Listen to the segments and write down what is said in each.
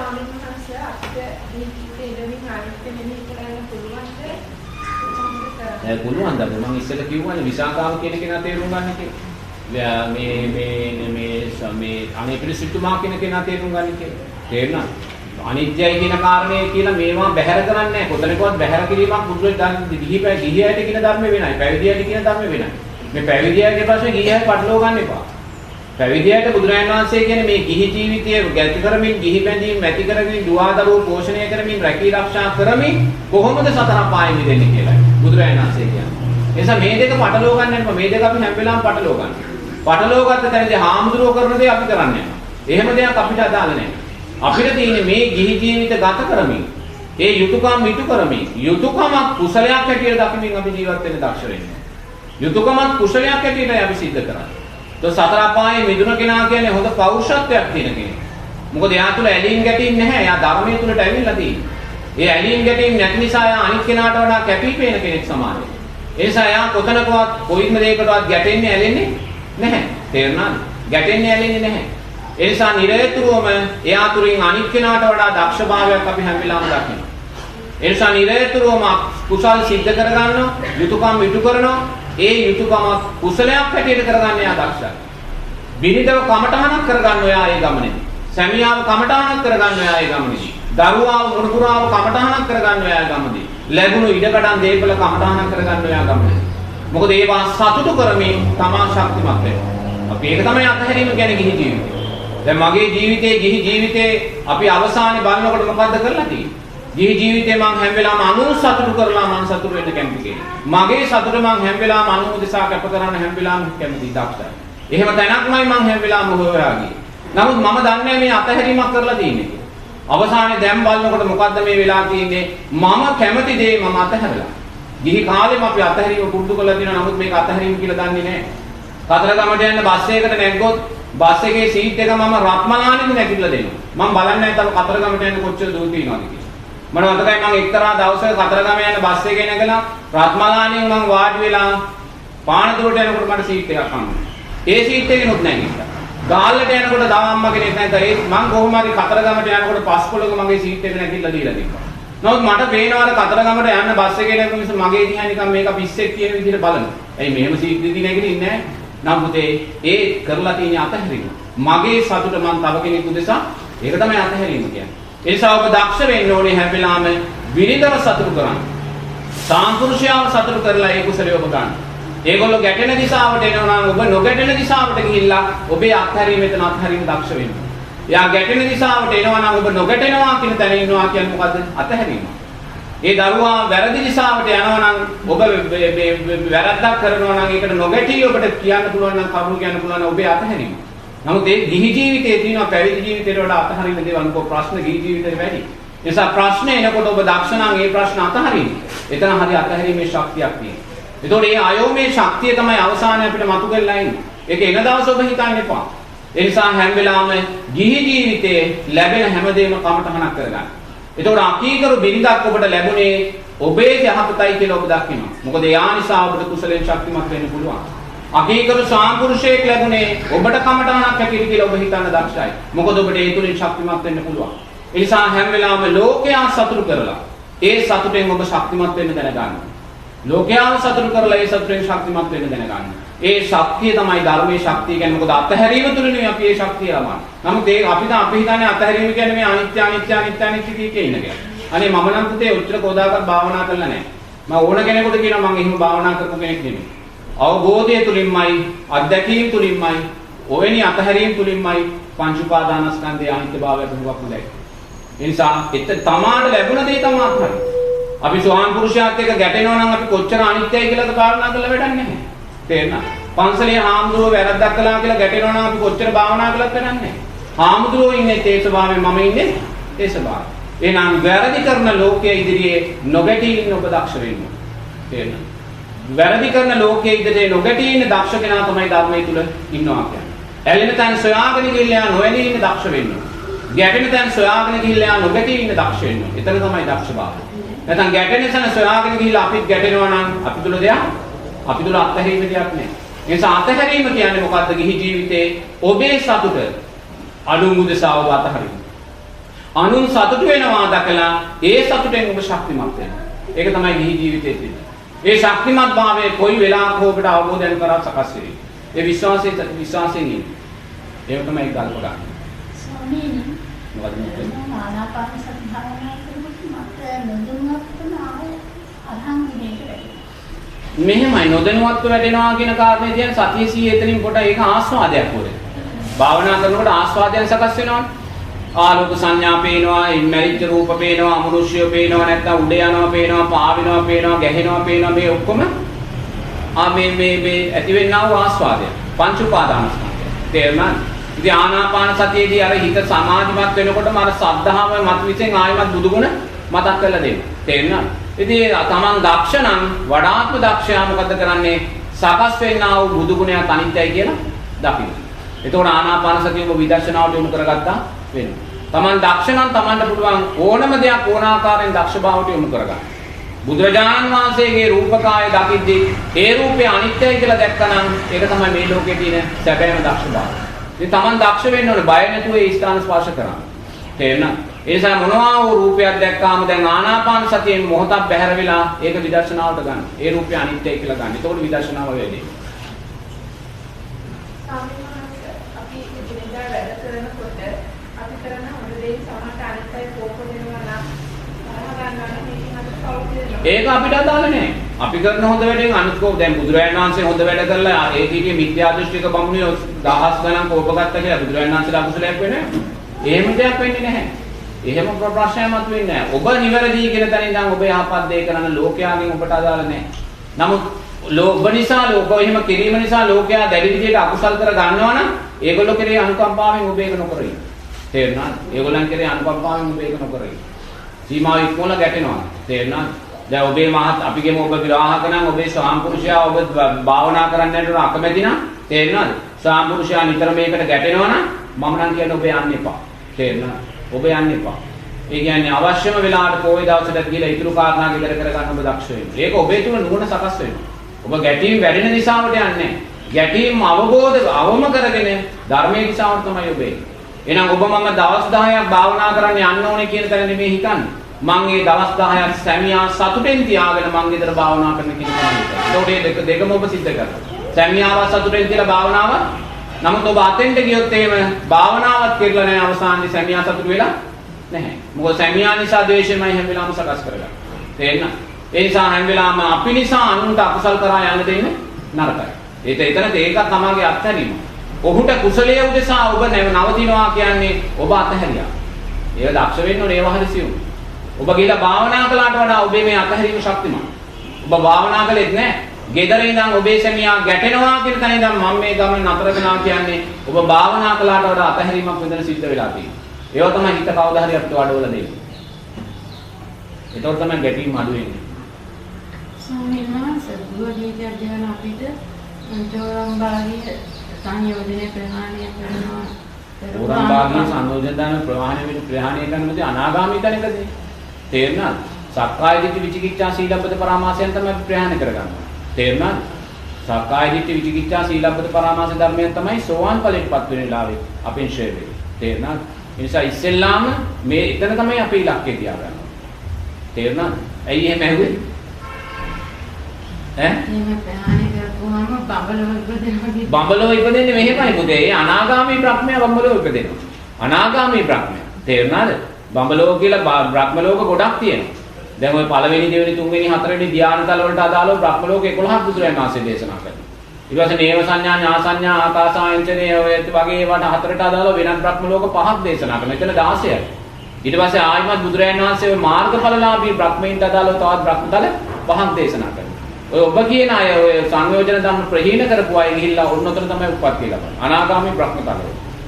ස්වාමීන් වහන්සේ අපිට ජීවිතේ ඉඳමින් අනිත්‍ය මෙහෙය කරන්න පුළුවන්ද? පුළුවන් ද? මම ඉස්සෙල්ලා කිව්වනේ විසාකාව කියන කෙනා තේරුම් ගන්න කියලා. මේ අනේපිරිසිතුමා කියන කෙනා තේරුම් ගන්න කියලා. තේරුණාද? අනිත්‍යයි කියන කාරණේ කියලා මේවා බැහැර කරන්නේ නැහැ. කොතනකවත් බැහැර කිරීමක් බුදුරජාණන් ගිහියයට කියන ධර්ම වෙනයි. පැවිදියට කියන ධර්ම වෙනයි. මේ පැවිදියාගේ ප්‍රශ්නේ ගිහියයි පටලවා ගන්න එපා. පැවිදියට බුදුරජාණන් වහන්සේ කියන්නේ මේ ගිහි ජීවිතයේ ගැති කරමින්, ගිහි බැඳීම් ඇති කරමින්, දුවදරුවෝ පෝෂණය කරමින්, රැකී ආරක්ෂා කරමින් කොහොමද සතර පායෙ මිදෙන්නේ කියලා. බුදුරජාණන් වහන්සේ කියන්නේ. ඒ නිසා මේ දෙක පටලවා ගන්න එපා. මේ දෙක අපි හැම වෙලාවෙම පටලවා ගන්න. පටලවා ගත්ත තැනදී හාමුදුරුවෝ කරන දේ අපි කරන්නේ නැහැ. එහෙම දෙයක් අපිට අදාළ නැහැ. අපිට තියෙන්නේ මේ ගිහි ජීවිත ගත කරමින්, ඒ යුතුයකම් මිටු කරමින්, යුතුයකමක් කුසලයක් හැටියට දකිමින් අපි ජීවත් වෙන්න දක්ෂ වෙන්න. යුතුයකමක් කුසලයක් හැටියට අපි සිද්ධ කරන්නේ. તો සතර අපායේ මිදුණ කෙනා කියන්නේ හොඳ පෞරුෂත්වයක් තියෙන කෙනෙක්. මොකද එයා තුල ඇලීම් ගැටීම් නැහැ. එයා ධර්මයේ තුලට ඇවිල්ලා තියෙන්නේ. ඒ ඇලීම් ගැටීම් නැති නිසා එයා අනිත් කෙනාට වඩා කැපිපේන කෙනෙක් සමාජයේ. ඒ නිසා එයා කොතනකවත් කොයිම දෙයකටවත් ගැටෙන්නේ ඇලෙන්නේ නැහැ. තේරුණාද? ගැටෙන්නේ ඇලෙන්නේ නැහැ. ඒ නිසා නිරේතුරුවම එයා තුලින් අනිත් කෙනාට වඩා දක්ෂභාවයක් අපි හැම වෙලාවෙම දකිනවා. ඒ නිසා නිරේතුරුවම කුසල් සිද්ධ කරගන්නවා, යුතුයකම් ඉටු කරනවා. ඒ යුතුයකම කුසලයක් හැටියට කරගන්න එයා දක්ෂයි. විනිදව කමඨහනක් කරගන්න ඔයා ඒ ගමනේදී. සැමියාව කමඨහනක් කරගන්න ඔයා ඒ ගමනේදී. දරුවාව මුරුපුරාව කමඨහනක් කරගන්න ඔයා ඒ ගමනේදී. ලැබුණු ඉඩකඩම් දේපල කමඨහනක් කරගන්න ඔයා ගමනේදී. මොකද ඒවා සතුටු කරමින් තමා ශක්තිමත් වෙනවා. අපි ඒක තමයි අත්හැරීම කියන්නේ ගිහි ජීවිතේ. දැන් මගේ ගිහි ජීවිතේ අපි අවසානයේ බලනකොට මොකද්ද කරලා තියෙන්නේ? ගිහි ජීවිතේ මං හැම වෙලාවම අනුන් සතුටු කරලා මං සතුටු වෙන්න කැමති කෙනෙක්. මගේ සතුට මං හැම වෙලාවම අනුන් උදෙසා කැප කරන්න හැම වෙලාවම කැමති දක්ෂයි. එහෙම තැනක්මයි මං හැම වෙලාවම හොයලා ගියේ. නමුත් මම දන්නේ මේ අතහැරීමක් කරලා තියෙන්නේ කියලා. අවසානයේ දැන් බලනකොට මොකද්ද මේ වෙලා තියෙන්නේ? මම කැමති දේ මම අතහැරලා. ගිහි කාලෙම අපි අතහැරීම පුරුදු කරලා තියෙනවා. නමුත් මේක අතහැරීම කියලා දන්නේ නැහැ. කතරගමට යන්න බස් එකකට නැග්ගොත් බස් එකේ සීට් එක මම රත්මලානෙම නැගිටලා දෙනවා. මම බලන්නේ නැහැ තව කතරගමට යන්න කොච්චර දුර තියෙනවද කියලා. මම මතකයි මම එක්තරා දවසක කතරගම යන බස් එකේ නැගලා රත්මලානෙන් මම වාඩි වෙලා පානදුරට යනකොට මට සීට් එකක් හම්බුණා. ඒ සීට් එකේනොත් නැගිට්ටා. ගාල්ලට යනකොට දාම්ම කෙනෙක් නැත්නම් ඒ මම කොහොම හරි කතරගමට යනකොට පස්කොලක මගේ සීට් එක නැගිටලා දීලා තිබ්බා. නමුත් මට පේනවා කතරගමට යන්න බස් එකේ නැගුණ නිසා මගේ දිහා නිකන් මේක පිස්සෙක් කියන විදිහට බලනවා. ඇයි මෙහෙම සීට් දෙදී නැගිටින්නේ නැහැ? නමුත් ඒ කරලා තියෙන අතහැරීම. මගේ සතුට මම තව කෙනෙකු දෙසා ඒක තමයි අතහැරීම කියන්නේ. ඒ නිසා ඔබ දක්ෂ වෙන්න ඕනේ හැම වෙලාවෙම විනිදව සතුටු කරන්න. සාම්පුරුෂයාව සතුටු කරලා ඒ කුසලයේ ඔබ ගන්න. ඒගොල්ලෝ ගැටෙන දිශාවට එනවා නම් ඔබ නොගැටෙන දිශාවට ගිහිල්ලා ඔබේ අත්හැරීම එතන අත්හැරීම දක්ෂ වෙන්න. එයා ගැටෙන දිශාවට එනවා නම් ඔබ නොගැටෙනවා කියන තැන ඉන්නවා කියන්නේ මොකද්ද? අත්හැරීම. ඒ දරුවා වැරදි දිශාවට යනවා නම් ඔබ වැරද්දක් කරනවා නම් ඒකට නොගැටී ඔබට කියන්න පුළුවන් නම් කරුණු කියන්න පුළුවන් නම් ඔබේ අත්හැරීම. නමුත් ඒ ගිහි ජීවිතයේ තියෙන පැවිදි ජීවිතයට වඩා අතහරින්න දේවල් මොකෝ ප්‍රශ්න ගිහි ජීවිතේ වැඩි. ඒ නිසා ප්‍රශ්න එනකොට ඔබ දක්ෂ නම් ඒ ප්‍රශ්න අතහරින්න. එතන හරි අතහැරීමේ ශක්තියක් තියෙනවා. ඒතකොට මේ අයෝමේ ශක්තිය තමයි අවසානයේ අපිට මතු කරලා ඉන්නේ. ඒක එන දවස ඔබ හිතන්න එපා. ඒ නිසා හැම වෙලාවෙම ගිහි ජීවිතයේ ලැබෙන හැමදේම කමටහනක් කරගන්න. ඒතකොට අකීකරු බිරිඳක් ඔබට ලැබුණේ ඔබේ යහපතයි කියලා ඔබ දකිනවා. මොකද යා නිසා ඔබට කුසලයෙන් ශක්තිමත් වෙන්න පුළුවන්. අකීකරු සාම්පුරුෂයෙක් ලැබුණේ ඔබට කමටහනක් හැටියට කියලා ඔබ හිතන්න දක්ෂයි. මොකද ඔබට ඒ තුලින් ශක්තිමත් වෙන්න පුළුවන්. ඒ නිසා හැම වෙලාවෙම ලෝකයා සතුටු කරලා ඒ සතුටෙන් ඔබ ශක්තිමත් වෙන්න දැනගන්න. ලෝකයාව සතුටු කරලා ඒ සතුටෙන් ශක්තිමත් වෙන්න දැනගන්න. ඒ ශක්තිය තමයි ධර්මයේ ශක්තිය කියන්නේ. මොකද අතහැරීම තුලින් අපි ඒ ශක්තිය ලබන්නේ. නමුත් ඒ අපි හිතන්නේ අතහැරීම කියන්නේ මේ අනිත්‍ය කිය ඉන්න කියලා. අනේ මම නම් පුතේ උත්තර කෝදාකත් භාවනා කරලා නැහැ. මම ඕන කෙනෙකුට කියනවා මම එහෙම භාවනා කරපු කෙනෙක් නෙමෙයි. අවබෝධය තුලින්මයි, අත්දැකීම් තුලින්මයි, ඔවැනි අතහැරීම් තුලින්මයි පංච උපාදානස්කන්ධයේ අනිත්‍යභාවය දුරුවක් හොඳයි. ඒ නිසා තමාට ලැබුණ දේ තමයි අත්හරින්න. අපි සෝවාන් පුරුෂයාත් එක්ක ගැටෙනවා නම් අපි කොච්චර අනිත්‍යයි කියලාද කාරණා කරලා වැඩක් නැහැ. තේරෙනවද? පන්සලේ හාමුදුරුවෝ වැරද්දක් කළා කියලා ගැටෙනවා නම් අපි කොච්චර භාවනා කළත් වැඩක් නැහැ. හාමුදුරුවෝ ඉන්නේ තේ ස්වභාවයෙන් මම ඉන්නේ තේ ස්වභාවයෙන්. එහෙනම් වැරදි කරන ලෝකයේ ඉදිරියේ නොගැටී ඉන්න ඔබ දක්ෂ වෙන්න. තේරෙනවද? වැරදි කරන ලෝකයේ ඉදිරියේ නොගැටී ඉන්න දක්ෂ කෙනා තමයි ධර්මයේ තුල ඉන්නවා කියන්නේ. ඇලෙන තැන් සොයාගෙන ගිහිල්ලා නොඇලී ඉන්න දක්ෂ වෙන්න. ගැටෙන තැන් සොයාගෙන ගිහිල්ලා නොගැටී ඉන්න දක්ෂ වෙන්න. එතන තමයි දක්ෂභාවය. නැත්නම් ගැටෙන තැන සොයාගෙන ගිහිල්ලා අපිත් ගැටෙනවා නම් අපි තුල දෙයක් අපි තුල අත්හැරීම දෙයක් නැහැ. ඒ නිසා අත්හැරීම කියන්නේ මොකද්ද? ගිහි ජීවිතේ ඔබේ සතුට අනුමුදසාව අත්හරින්න. අනුන් සතුට වෙනවා දැකලා ඒ සතුටෙන් ඔබ ශක්තිමත් වෙනවා. ඒක තමයි ගිහි ජීවිතයේ තියෙන්නේ. ඒ ශක්තිමත් භාවයේ කොයි වෙලාවක ඔබට අවබෝධයෙන් කරා සකස් වෙන්නේ. ඒ විශ්වාසයෙන් ඉන්නේ. ඒක තමයි ගල්ප ගන්න. ස්වාමීනි මොකද මේ ආනාපාන සති භාවනා කරනකොට මට නොදැනුවත්වම අරහන් විනයට වැටෙනවා. මෙහෙමයි නොදැනුවත්ව වැටෙනවා කියන කාරණේ කියන්නේ සතිය සී එතනින් කොට ඒක ආස්වාදයක් වුනේ. භාවනා කරනකොට ආස්වාදයෙන් සකස් වෙනවනේ. ආලෝක සංඥා පේනවා, මැරිච්ච රූප පේනවා, අමනුෂ්‍යය පේනවා, නැත්නම් උඩ යනවා පේනවා, පාවෙනවා පේනවා, ගැහෙනවා පේනවා, මේ ඔක්කොම මේ ඇතිවෙනා වූ ආස්වාදය. පංච උපාදානස්කන්ධය. තේරුණාද? ඉතින් ආනාපාන සතියේදී අර හිත සමාධිමත් වෙනකොටම අර සද්ධාව මත විසින් ආයමත් බුදුගුණ මතක් කරලා දෙනවා. තේරුණාද? ඉතින් තමන් දක්ෂ නම් වඩාත්ම දක්ෂයා මොකද කරන්නේ? සකස් වෙන්නා වූ බුදුගුණයත් අනිත්‍යයි කියලා දකින්න. එතකොට ආනාපාන සතිය ඔබ විදර්ශනාවට යොමු කරගත්තා වෙනවා. තමන් දක්ෂ නම් තමන්ට පුළුවන් ඕනම දෙයක් ඕන ආකාරයෙන් දක්ෂභාවයට යොමු කරගන්න. බුදුරජාණන් වහන්සේගේ රූපකාය දකිද්දී ඒ රූපය අනිත්‍යයි කියලා දැක්කනම් ඒක තමයි මේ ලෝකේ තියෙන සැබෑම දක්ෂභාවය. ඉතින් තමන් දක්ෂ වෙන්න ඕනේ බය නැතුව ඒ ස්ථාන ස්පර්ශ කරන්න. තේරෙනවද? ඒ නිසා මොනවා වූ රූපයක් දැක්කාම දැන් ආනාපාන සතියෙන් මොහොතක් බැහැර වෙලා ඒක විදර්ශනාවට ගන්න. ඒ රූපය අනිත්‍යයි කියලා ගන්න. එතකොට විදර්ශනාව වෙන්නේ. අපි ඉදිරියට වැඩ කරනකොට අපි කරන හොඳ දේ සමහරට අනිත්‍යයි කෝප වෙනවා නම් තරහ ගන්නවා නම් මේකෙන් අපිට කවුරුද වෙනවා. ඒක අපිට අදාළ නැහැ. අපි කරන හොඳ වැඩෙන් අනිත්කෝ දැන් බුදුරජාණන් වහන්සේ හොඳ වැඩ කරලා ඒකීගේ මිත්‍යා දෘෂ්ටික බමුණිය දහස් ගණන් කෝප ගත්තා කියලා බුදුරජාණන් වහන්සේලා අකුසලයක් වෙන්නේ නැහැ. එහෙම දෙයක් වෙන්නේ නැහැ. එහෙම ප්‍රශ්නයක් වෙන්නේ නැහැ. ඔබ නිවැරදි කියන තැන ඉඳන් ඔබ යහපත් දේ කරන ලෝකයාගෙන් ඔබට අදාළ නැහැ. නමුත් ඔබ නිසා ලෝක එහෙම කිරීම නිසා ලෝකයා දැඩි විදියට අකුසල් කර ගන්නවා නම් ඒගොල්ලෝ කෙරේ අනුකම්පාවෙන් ඔබ ඒක නොකරයි. තේරුණාද? ඒගොල්ලන් කෙරේ අනුකම්පාවෙන් ඔබ ඒක නොකරයි. සීමාව ඉක්මවලා ගැටෙනවා. තේරුණාද? දැන් ඔබේ මහත් අපිගේම ඔබ විවාහක නම් ඔබේ ස්වාමිපුරුෂයා ඔබ භාවනා කරන්න යනකොට අකමැති නම් තේරුණාද? ස්වාමිපුරුෂයා නිතර මේකට ගැටෙනවා නම් මම නම් කියන්නේ ඔබ යන්න එපා. තේරුණාද? ඔබ යන්න එපා. ඒ කියන්නේ අවශ්‍යම වෙලාවට පොයේ දවසට ගිහලා ඉතුරු කාරණා ගෙදර කරගන්න ඔබ දක්ෂ වෙන්න. ඒක ඔබේ තුල නුවණ සකස් වෙනවා. ඔබ ගැටීම් වැඩෙන දිශාවට යන්නේ නැහැ. ගැටීම් අවම කරගෙන ධර්මයේ දිශාවට තමයි ඔබ එන්නේ. එහෙනම් ඔබ මම දවස් 10ක් භාවනා කරන්න යන්න ඕනේ කියන තැන නෙමෙයි හිතන්නේ. මම මේ දවස් 10ක් සැමියා සතුටෙන් තියාගෙන මං ගෙදර භාවනා කරන කියන එක. ඒකට දෙකම ඔබ සිද්ධ කරනවා. සැමියාව සතුටෙන් තියලා භාවනාව. නමුත් ඔබ අතෙන්ට ගියොත් එහෙම භාවනාවක් කරලා නැහැ අවසානයේ සැමියා සතුට වෙලා නැහැ. මොකද සැමියා නිසා ද්වේෂයමයි හැම වෙලාවම සකස් කරගන්නේ. තේරෙනවද? ඒ නිසා හැම වෙලාවම අපි නිසා අනුන්ට අකුසල් කරා යන්න දෙන්නේ නරකයි. එතන ඒක තමගේ අත්හැරීම. ඔහුට කුසලයේ උදෙසා ඔබ නවතිනවා කියන්නේ ඔබ අත්හැරියා. ඒක දක්ෂ වෙන්න ඕනේ ඒව හරිසියු. ඔබ ගිහලා භාවනා කළාට වඩා ඔබේ මේ අත්හැරීම ශක්තිමත්. ඔබ භාවනා කළෙත් නැහැ. ගෙදර ඉඳන් ඔබේ සැමියා ගැටෙනවා කියන තැන ඉඳන් මම මේ ගමන නතර වෙනවා කියන්නේ ඔබ භාවනා කළාට වඩා අත්හැරීමක් වෙනදන සිද්ධ වෙලා තියෙනවා. ඒව තමයි හිත කවදා හරි අපිට වඩවලා දෙන්නේ. ඒතකොට තමයි ගැටීම් අඩු වෙන්නේ. ස්වාමීන් වහන්සේ දුවදීදී අධ්‍යයන අපිට පංචෝරම්භාගී සංයෝජනේ ප්‍රහාණය කරනවා. ඕරම්භාගී සංයෝජන දාන ප්‍රහාණය කරනදී අනාගාමී තැනකදී තේරුණාද? සක්කාය දිට්ඨි විචිකිච්ඡා සීලබ්බත පරාමාසයන් තමයි ප්‍රහාණය කරගන්නේ. තේරුණාද? සක්කාය දිට්ඨි විචිකිච්ඡා සීලබ්බත පරාමාස ධර්මයන් තමයි සෝවාන් ඵලයටපත් වෙන වෙලාවේ අපෙන් ෂෙයාර් වෙන්නේ. තේරුණාද? ඒ නිසා ඉස්සෙල්ලාම මේ එතන තමයි අපේ ඉලක්කය තියාගන්න. තේරුණාද? ඇයි එහෙම ඇහුවේ? එහෙම ප්‍රහාණය කරපුවාම බඹලෝ ඉපදෙන්නේ මෙහෙමයි පුතේ. ඒ අනාගාමී බ්‍රහ්මයා බඹලෝ ඉපදෙනවා. අනාගාමී බ්‍රහ්මයා. තේරුණාද? බඹලෝ කියලා බ්‍රහ්ම ලෝක ගොඩක් තියෙනවා. දැන් ওই පළවෙනි දෙවෙනි තුන්වෙනි හතරවෙනි ධ්‍යානතල වලට අදාළව බ්‍රහ්ම ලෝක 11ක් බුදුරජාණන් වහන්සේ දේශනා කරනවා. ඊට පස්සේ නේව සංඥා ඥා සංඥා ආකාසායන්චනේ ඔය වගේ ඒවට හතරට අදාළව වෙනත් බ්‍රහ්ම ලෝක 5ක් දේශනා කරනවා. එතන 16යි. ඊට පස්සේ ආයිමත් බුදුරජාණන් වහන්සේ ඔය මාර්ගඵලලාභී බ්‍රහ්මයින්ට අදාළව තවත් බ්‍රහ්මතල 5ක් දේශනා කරනවා. ඔය ඔබ කියන අය ඔය සංයෝජන ධර්ම ප්‍රහීන කරපු අය ගිහිල්ලා ඔන්නතර තමයි උප්පත්තිය ලබන්නේ. අනාගාමී බ්‍රහ්මතල.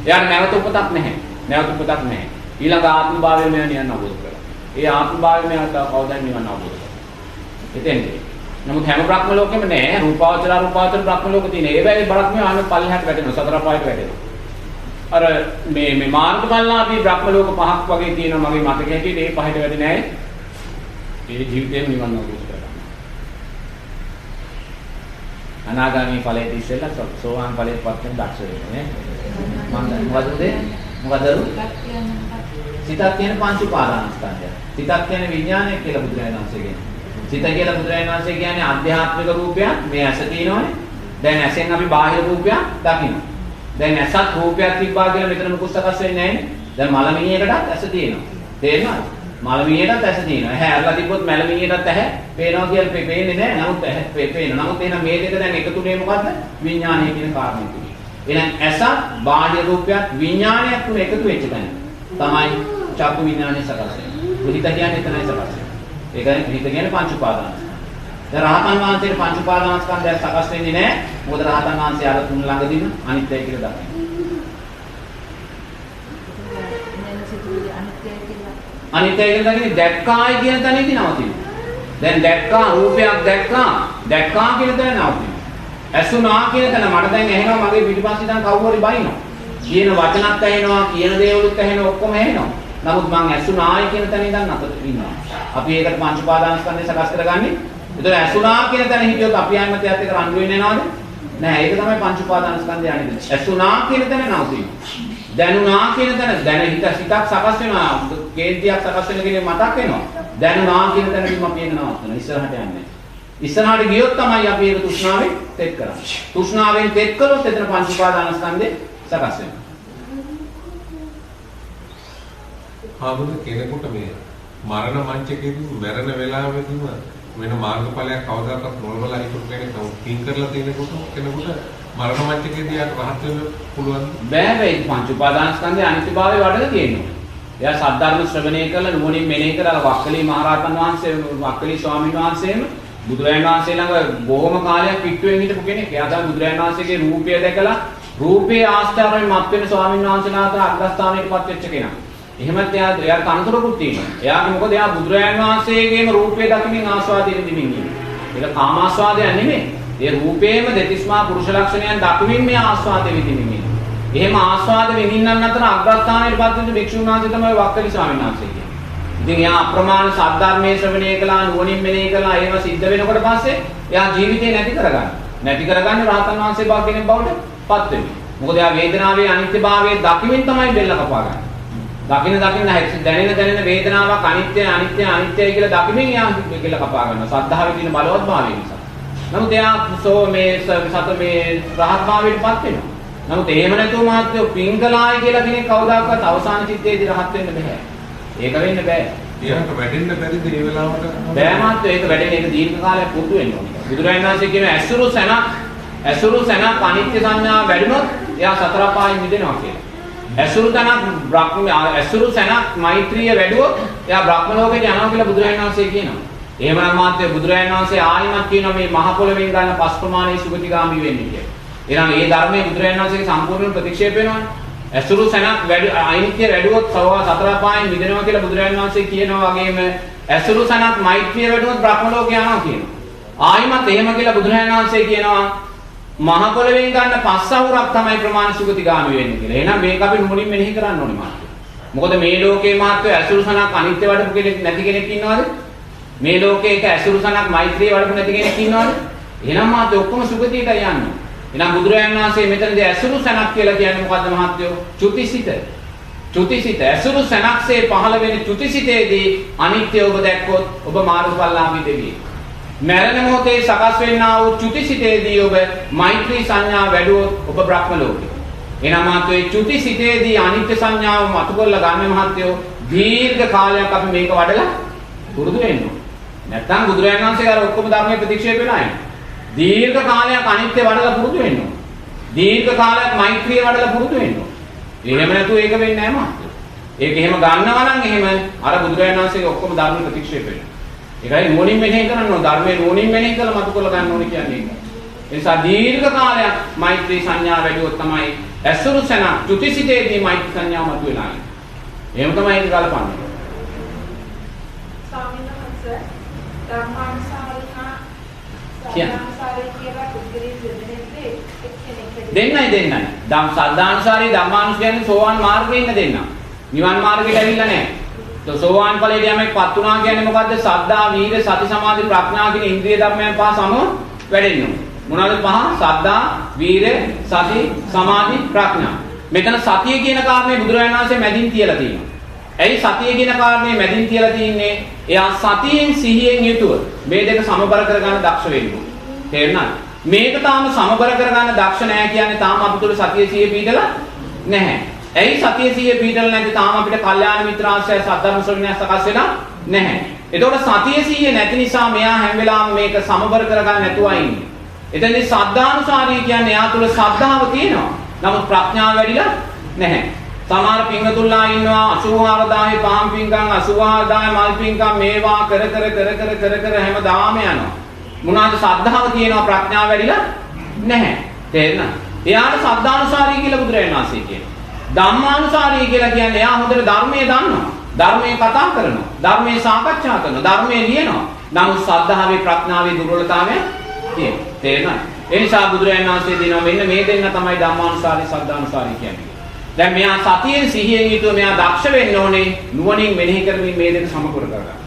එයාට නැවත උපතක් නැහැ. නැවත උපතක් නැහැ. ඊළඟ ආත්ම භාවය මෙයා නියන අවබෝධ කරගන්නවා. ඒ ආත්ම භාවය මෙයාට කවදාවත් නිවන අවබෝධ කරගන්නවා. එතෙන්දී. නමුත් හැම බ්‍රහ්ම ලෝකෙම නෑ රූපාවචර බ්‍රහ්ම ලෝක තියෙන. ඒ වෙලාවේ බ්‍රහ්මය ආන පල්ලෙහාට වැටෙනවා. සතර පායට වැටෙනවා. අර මේ මාර්ගඵලලාභී බ්‍රහ්ම ලෝක 5ක් වගේ තියෙනවා මගේ මතක හැටියට ඒ පහට වැටෙන්නේ නෑ. ඒ ජීවිතේම නිවන අවබෝධ කරගන්නවා. අනාගාමී ඵලයේ ඉස්සෙල්ලා සෝවාන් ඵලයේ පත් වෙන දක්ෂ වෙන්නේ නේ. මම මොකද උදේ මොකද? සිතක් කියන්නේ පංච උපාදානස්කන්ධය. සිතක් කියන්නේ විඥානය කියලා බුදුරජාණන් වහන්සේ කියනවා. සිත කියලා බුදුරජාණන් වහන්සේ කියන්නේ ආධ්‍යාත්මික රූපයක්. මේ ඇස තියෙනවනේ. දැන් ඇසෙන් අපි බාහිර රූපයක් දකිනවා. දැන් ඇසත් රූපයක් තිබ්බා කියලා මෙතන මුකුත් සකස් වෙන්නේ නැහැ. දැන් මලමිණියකටත් ඇස තියෙනවා. තේරෙනවද? මලමිණියටත් ඇස තියෙනවා. ඇහැ අරලා තිබ්බොත් මලමිණියටත් ඇහැ පේනවා කියලා පේන්නේ නැහැ. නමුත් ඇහැ පේනවා. නමුත් එහෙනම් මේ දෙක දැන් එකතුනේ මොකද්ද? විඥානය කියන කාරණේ තුනේ. එහෙනම් ඇසත් බාහිර රූපයක් විඥානයක් තුන එකතු වෙච්ච තැන තමයි චක්කු විඥානය සකස් වෙන්නේ. හිත කියන්නේ එතනයි සකස් වෙන්නේ. ඒකයි හිත කියන්නේ පංච උපාදාන. දැන් රහතන් වහන්සේට පංච උපාදානස්කන්ධය සකස් වෙන්නේ නැහැ. මොකද රහතන් වහන්සේ අර තුන් ළඟදීම අනිත්‍යයි කියලා දකිනවා. අනිත්‍යයි කියලා දකින්නේ දැක්කායි කියන තැනදී නවතිනවා. දැන් දැක්කා රූපයක් දැක්කා කියන තැන නවතිනවා. ඇසුනා කියන තැන මට දැන් ඇහෙනවා මගේ පිටිපස්සේ දැන් කවුරු හරි බයිනවා. කියන වචනත් ඇහෙනවා කියන දේවලුත් ඇහෙනවා ඔක්කොම ඇහෙනවා. නමුත් මං ඇසුනායි කියන තැන ඉඳන් අතට ඉන්නවා. අපි ඒකට පංච උපාදානස්කන්ධය සකස් කරගන්නේ. ඒතර ඇසුනා කියන තැන හිටියොත් අපි ආයමතයත් එක්ක රණ්ඩු වෙන්නේ නැනවද? නෑ ඒක තමයි පංච උපාදානස්කන්ධය අනිත්. ඇසුනා කියන තැන නවතිනවා. දැනුණා කියන තැන දැන හිතක් සකස් වෙනවා. කේන්තියක් සකස් වෙන කෙනෙක් මතක් වෙනවා. දැනුණා කියන තැනදී මම පේන නවත්තන ඉස්සරහට යන්නේ. ඉස්සරහට ගියොත් තමයි අපි ඒක තෘෂ්ණාවෙන් තෙත් කරන්නේ. තෘෂ්ණාවෙන් තෙත් කළොත් එතන පංච උපාදානස්කන්ධය සකස් වෙනවා. ආවද කෙනෙකුට මේ මරණ මංචකයේදී මරණ වේලාවෙදීම වෙන මාර්ගඵලයක් කවදාකවත් නොලබලා හිටු කෙනෙක් තින් කරලා තියෙනකොට කෙනෙකුට මරණ මංචකයේදී යට රහත් වෙන්න පුළුවන් බෑ මේ පංච උපාදානස්කන්ධයේ අනිත්‍යභාවය වඩලා තියෙනවා. එයා සද්ධර්ම ශ්‍රවණය කරලා නුවණින් මෙනෙහි කරලා වක්කලි මහරහතන් වහන්සේ වක්කලි ස්වාමීන් වහන්සේම බුදුරජාණන් වහන්සේ ළඟ බොහොම කාලයක් පිටුවෙන් හිටපු කෙනෙක්. එයා තමයි බුදුරජාණන් වහන්සේගේ රූපය දැකලා රූපේ ආස්ථාරයෙන් මත් වෙන ස්වාමීන් වහන්සේලාට අග්‍රස්ථානයටපත් වෙච්ච කෙනා. එහෙමත් එයා කනතුරකුත් තියෙනවා. එයාගේ මොකද එයා බුදුරජාණන් වහන්සේගේම රූපය දකිමින් ආස්වාදයෙන් ඉඳිමින් ඉන්නේ. ඒක කාමාස්වාදයක් නෙමෙයි. ඒ රූපේම දෙතිස්මා පුරුෂ ලක්ෂණයන් දකිමින් මේ ආස්වාදෙ විඳිමින් ඉන්නේ. එහෙම ආස්වාද විඳින්නන් අතර අග්‍රස්ථානයටපත් වෙන භික්ෂුන් වහන්සේ තමයි වක්කලි ස්වාමීන් වහන්සේ කියන්නේ. ඉතින් එයා අප්‍රමාණ සද්ධර්මයේ ශ්‍රවණය කළා නුවණින් මෙනෙහි කළා ඒව සිද්ධ වෙනකොට පස්සේ එයා ජීවිතේ නැති කරගන්න රහතන් වහන්සේ බව කෙනෙක් බවට පත් වෙනවා. මොකද එයා වේදනාවේ අනිත්‍යභාවය දකිමින් තමයි බෙල්ල කපාගන්නේ. දකින්න දැනෙන වේදනාවක් අනිත්‍යයි කියලා දකිමින් එයා බෙල්ල කපා ගන්නවා. සද්ධාවේ තියෙන බලවත්භාවය නිසා. නමුත් එයා මේ රහත් භාවයටපත් වෙනවා. නමුත් එහෙම නැතුව මාත්‍යෝ පිංගලායි කියලා කෙනෙක් කවදාකවත් අවසාන චිත්තයේදී රහත් වෙන්න බෑ. ඒක වෙන්න බෑ. ඊළඟට වැඩෙන්න බැරිද මේ වෙලාවට? බෑ මාත්‍යෝ ඒක වැඩෙන එක දීර්ඝ කාලයක් පුරුදු වෙන්න ඕනේ. බුදුරජාණන් වහන්සේ කියන ඇසුරු සැනක් අනිත්‍ය සංඥා වැඩුණොත් එයා සතර පායෙන් මිදෙනවා කියලා. ඇසුරු සැනක් මෛත්‍රිය වැඩුවොත් එයා බ්‍රහ්ම ලෝකෙට යනවා කියලා බුදුරජාණන් වහන්සේ කියනවා. එහෙමනම් මාත්‍යෝ බුදුරජාණන් වහන්සේ ආයිමත් කියනවා මේ මහ පොළවෙන් ගන්න පස් ප්‍රමාණයේ සුගතිගාමී වෙන්නේ කියලා. එහෙනම් මේ ධර්මයේ බුදුරජාණන් වහන්සේගේ සම්පූර්ණ ප්‍රතික්ෂේප වෙනවානේ. ඇසුරු සැනක් අනිත්‍ය වැඩුවොත් සතර පායෙන් මිදෙනවා කියලා බුදුරජාණන් වහන්සේ කියනවා වගේම ඇසුරු සැනක් මෛත්‍රිය වැඩුවොත් බ්‍රහ්ම ලෝකේ යනවා කියනවා. ආයිමත් එහෙම කියලා බුදුරජාණන් වහන්සේ කියනවා මහ පොළවෙන් ගන්න පස් අවුරක් තමයි ප්‍රමාණ සුගතිගාමී වෙන්නේ කියලා. එහෙනම් මේක අපි නුවණින් මෙනෙහි කරන්න ඕනේ මාත්‍ය. මොකද මේ ලෝකේ මාත්‍ය ඇසුරු සනක් අනිත්‍ය වඩපු කෙනෙක් නැති කෙනෙක් ඉන්නවද? මේ ලෝකේ එක ඇසුරු සනක් මෛත්‍රිය වඩපු නැති කෙනෙක් ඉන්නවද? එහෙනම් මාත්‍ය ඔක්කොම සුගතියට යන්නේ. එහෙනම් බුදුරජාණන් වහන්සේ මෙතනදී ඇසුරු සනක් කියලා කියන්නේ මොකද්ද මහත්යෝ? චුතිසිත. චුතිසිත ඇසුරු සනක්සේ පහළ වෙන චුතිසිතේදී අනිත්‍ය ඔබ දැක්කොත් ඔබ මාර්ගඵලලාභී දෙවියෙක්. මරණ මොහොතේ සකස් වෙන්නා වූ චුතිසිතේදී ඔබ මෛත්‍රී සංඥා වැඩුවොත් ඔබ බ්‍රහ්ම ලෝකේ. එනනම් මාත්‍රේ චුතිසිතේදී අනිත්‍ය සංඥාව මතු කරලා ගන්න මහත්යෝ දීර්ඝ කාලයක් අපි මේක වඩලා පුරුදු වෙන්න ඕනේ. නැත්නම් බුදුරජාණන් වහන්සේ අර ඔක්කොම ධර්මයේ ප්‍රතික්ෂේප වෙලා යනවා. දීර්ඝ කාලයක් අනිත්‍ය වඩලා පුරුදු වෙන්න ඕනේ. දීර්ඝ කාලයක් මෛත්‍රිය වඩලා පුරුදු වෙන්න ඕනේ. එහෙම නැතුව ඒක වෙන්නේ නැහැ මහත්යෝ. ඒක එහෙම ගන්නවා නම් එහෙම අර බුදුරජාණන් වහන්සේගේ ඔක්කොම ධර්ම ප්‍රතික්ෂේප වෙනවා. ඒකයි නුවණින් මෙනෙහි කරන්න ඕන ධර්මයේ නුවණින් මෙනෙහි කරලා මතු කරලා ගන්න ඕනේ කියන්නේ ඒක. ඒ නිසා දීර්ඝ කාලයක් මෛත්‍රී සංඥා වැඩිවොත් තමයි ඇසුරු සන චුතිසිතේදී මෛත්‍රී සංඥා මතු වෙලා ඉන්නේ. එහෙම තමයි ඒක ගලපන්නේ. ස්වාමීන් වහන්සේ ධර්මානුසාරිකා සදානුසාරී කියලා කුද්දේ දෙන්නේ දෙන්නයි. සද්ධානුසාරී ධම්මානුසාරී සෝවාන් මාර්ගයේ ඉන්න දෙන්න. නිවන් මාර්ගයට ඇවිල්ලා නැහැ. සෝවාන් ඵලයට යමෙක් පත් වුණා කියන්නේ මොකද්ද? සද්ධා, වීර, සති, සමාධි, ප්‍රඥා කියන ඉන්ද්‍රිය ධර්මයන් පහ සමව වැඩෙන්න ඕනේ. මොනවාද පහ? සද්ධා, වීර, සති, සමාධි, ප්‍රඥා. මෙතන සතිය කියන කාරණේ බුදුරජාණන් වහන්සේ මැදින් තියලා තියෙනවා. ඇයි සතිය කියන කාරණේ මැදින් තියලා තින්නේ? එයා සතියෙන් සිහියෙන් යුතුව මේ දෙක සමබර කරගන්න දක්ෂ වෙන්න ඕනේ. තේරුණාද? මේක තාම සමබර කරගන්න දක්ෂ නැහැ කියන්නේ තාම අපිට සතිය සිහිය පිටලා නැහැ. ඇයි සතිය සිහිය පිටලා නැති තාම අපිට කල්යාණ මිත්‍රාශ්‍රය සද්ධර්ම ශ්‍රවණය සකස් වෙලා නැහැ. එතකොට සතිය සිහිය නැති නිසා මෙයා හැම වෙලාවෙම මේක සමබර කරගන්න නැතුව ඉන්නේ. එතනදී සද්ධානුසාරී කියන්නේ එයා තුල ශ්‍රද්ධාව තියෙනවා. නමුත් ප්‍රඥාව වැඩිලා නැහැ. සමහර පින්වතුන්ලා ඉන්නවා 84000 පහන් පින්කම් 84000 මල් පින්කම් මේවා කර හැමදාම යනවා. මොනවාද ශ්‍රද්ධාව තියෙනවා ප්‍රඥාව වැඩිලා නැහැ. තේරෙනවද? එයාට සද්ධානුසාරී කියලා බුදුරජාණන් වහන්සේ කියනවා. ධම්මානුසාරී කියලා කියන්නේ එයා හොඳට ධර්මයේ දන්නවා. ධර්මයේ කතා කරනවා. ධර්මයේ සාකච්ඡා කරනවා. ධර්මයේ ලියනවා. නමුත් ශ්‍රද්ධාවේ ප්‍රඥාවේ දුර්වලතාවය තියෙනවා. තේරෙනවද? ඒ නිසා බුදුරජාණන් වහන්සේ දෙනවා මෙන්න මේ දෙන්න තමයි ධම්මානුසාරී සද්ධානුසාරී කියන්නේ. දැන් මෙයා සතියෙන් සිහියෙන් යුතුව මෙයා දක්ෂ වෙන්න ඕනේ නුවණින් මෙනෙහි කරමින් මේ දෙක සමකර කරගන්න.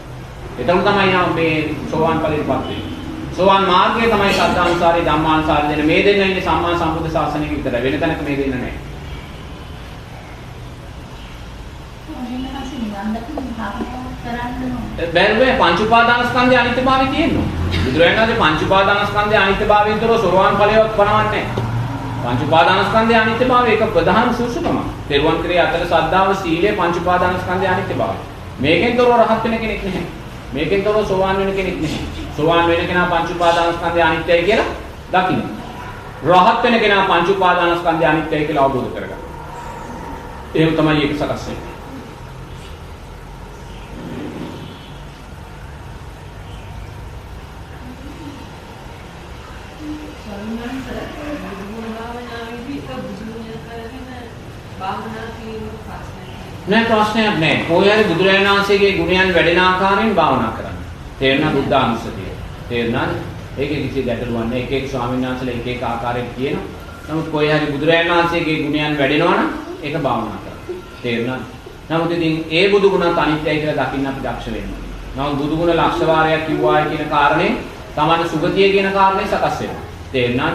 එතන තමයි යා මේ සෝවාන් ඵලයටපත් වෙන්නේ. සෝවාන් මාර්ගය තමයි සද්ධානුසාරී ධම්මානුසාරී දෙන මේ දෙන්න ඉන්නේ සම්මා සම්බුද්ධ ශාසනයේ විතරයි. වෙන තැනක මේ දෙන්න නැහැ. බැලුවේ පංච උපාදානස්කන්ධයේ අනිත්‍යභාවය තියෙනවා. බුදුරජාණන් වහන්සේ පංච උපාදානස්කන්ධයේ අනිත්‍යභාවයෙන් තොරව සෝවාන් ඵලයක් පනවන්නේ නැහැ. පංච උපාදානස්කන්ධයේ අනිත්‍යභාවය එක ප්‍රධාන සූසුකම. තෙරුවන් ක්‍රියා අතර ශ්‍රද්ධාව, සීලය පංච උපාදානස්කන්ධයේ අනිත්‍යභාවය. මේකෙන් තොරව රහත් වෙන කෙනෙක් නැහැ. මේකෙන් තොරව සෝවාන් වෙන කෙනෙක් නැහැ. සෝවාන් වෙන කෙනා පංච උපාදානස්කන්ධය අනිත්‍යයි කියලා දකින්න. රහත් වෙන කෙනා පංච උපාදානස්කන්ධය අනිත්‍යයි කියලා අවබෝධ කරගන්න. එහෙම තමයි ඒක සකස් වෙන්නේ. නෑ ප්‍රශ්නයක් නෑ. කොහේ හරි බුදුරජාණන් වහන්සේගේ ගුණයන් වැඩෙන ආකාරයෙන් භාවනා කරන්න. තේරුණා බුද්ධානුස්සතිය. තේරුණාද? ඒකේ කිසි ගැටලුවක් නෑ. එක එක ස්වාමීන් වහන්සේලා එක එක ආකාරයෙන් කියනවා. නමුත් කොහේ හරි බුදුරජාණන් වහන්සේගේ ගුණයන් වැඩෙනවා නම් ඒක භාවනා කරන්න. තේරුණාද? නමුත් ඉතින් ඒ බුදු ගුණත් අනිත්‍යයි කියලා දකින්න අපි දක්ෂ වෙන්න ඕනේ. නමුත් බුදු ගුණ ලක්ෂ වාරයක් කිව්වායි කියන කාරණේ තමයි සුගතිය කියන කාරණේ සකස් වෙනවා. තේරුණාද?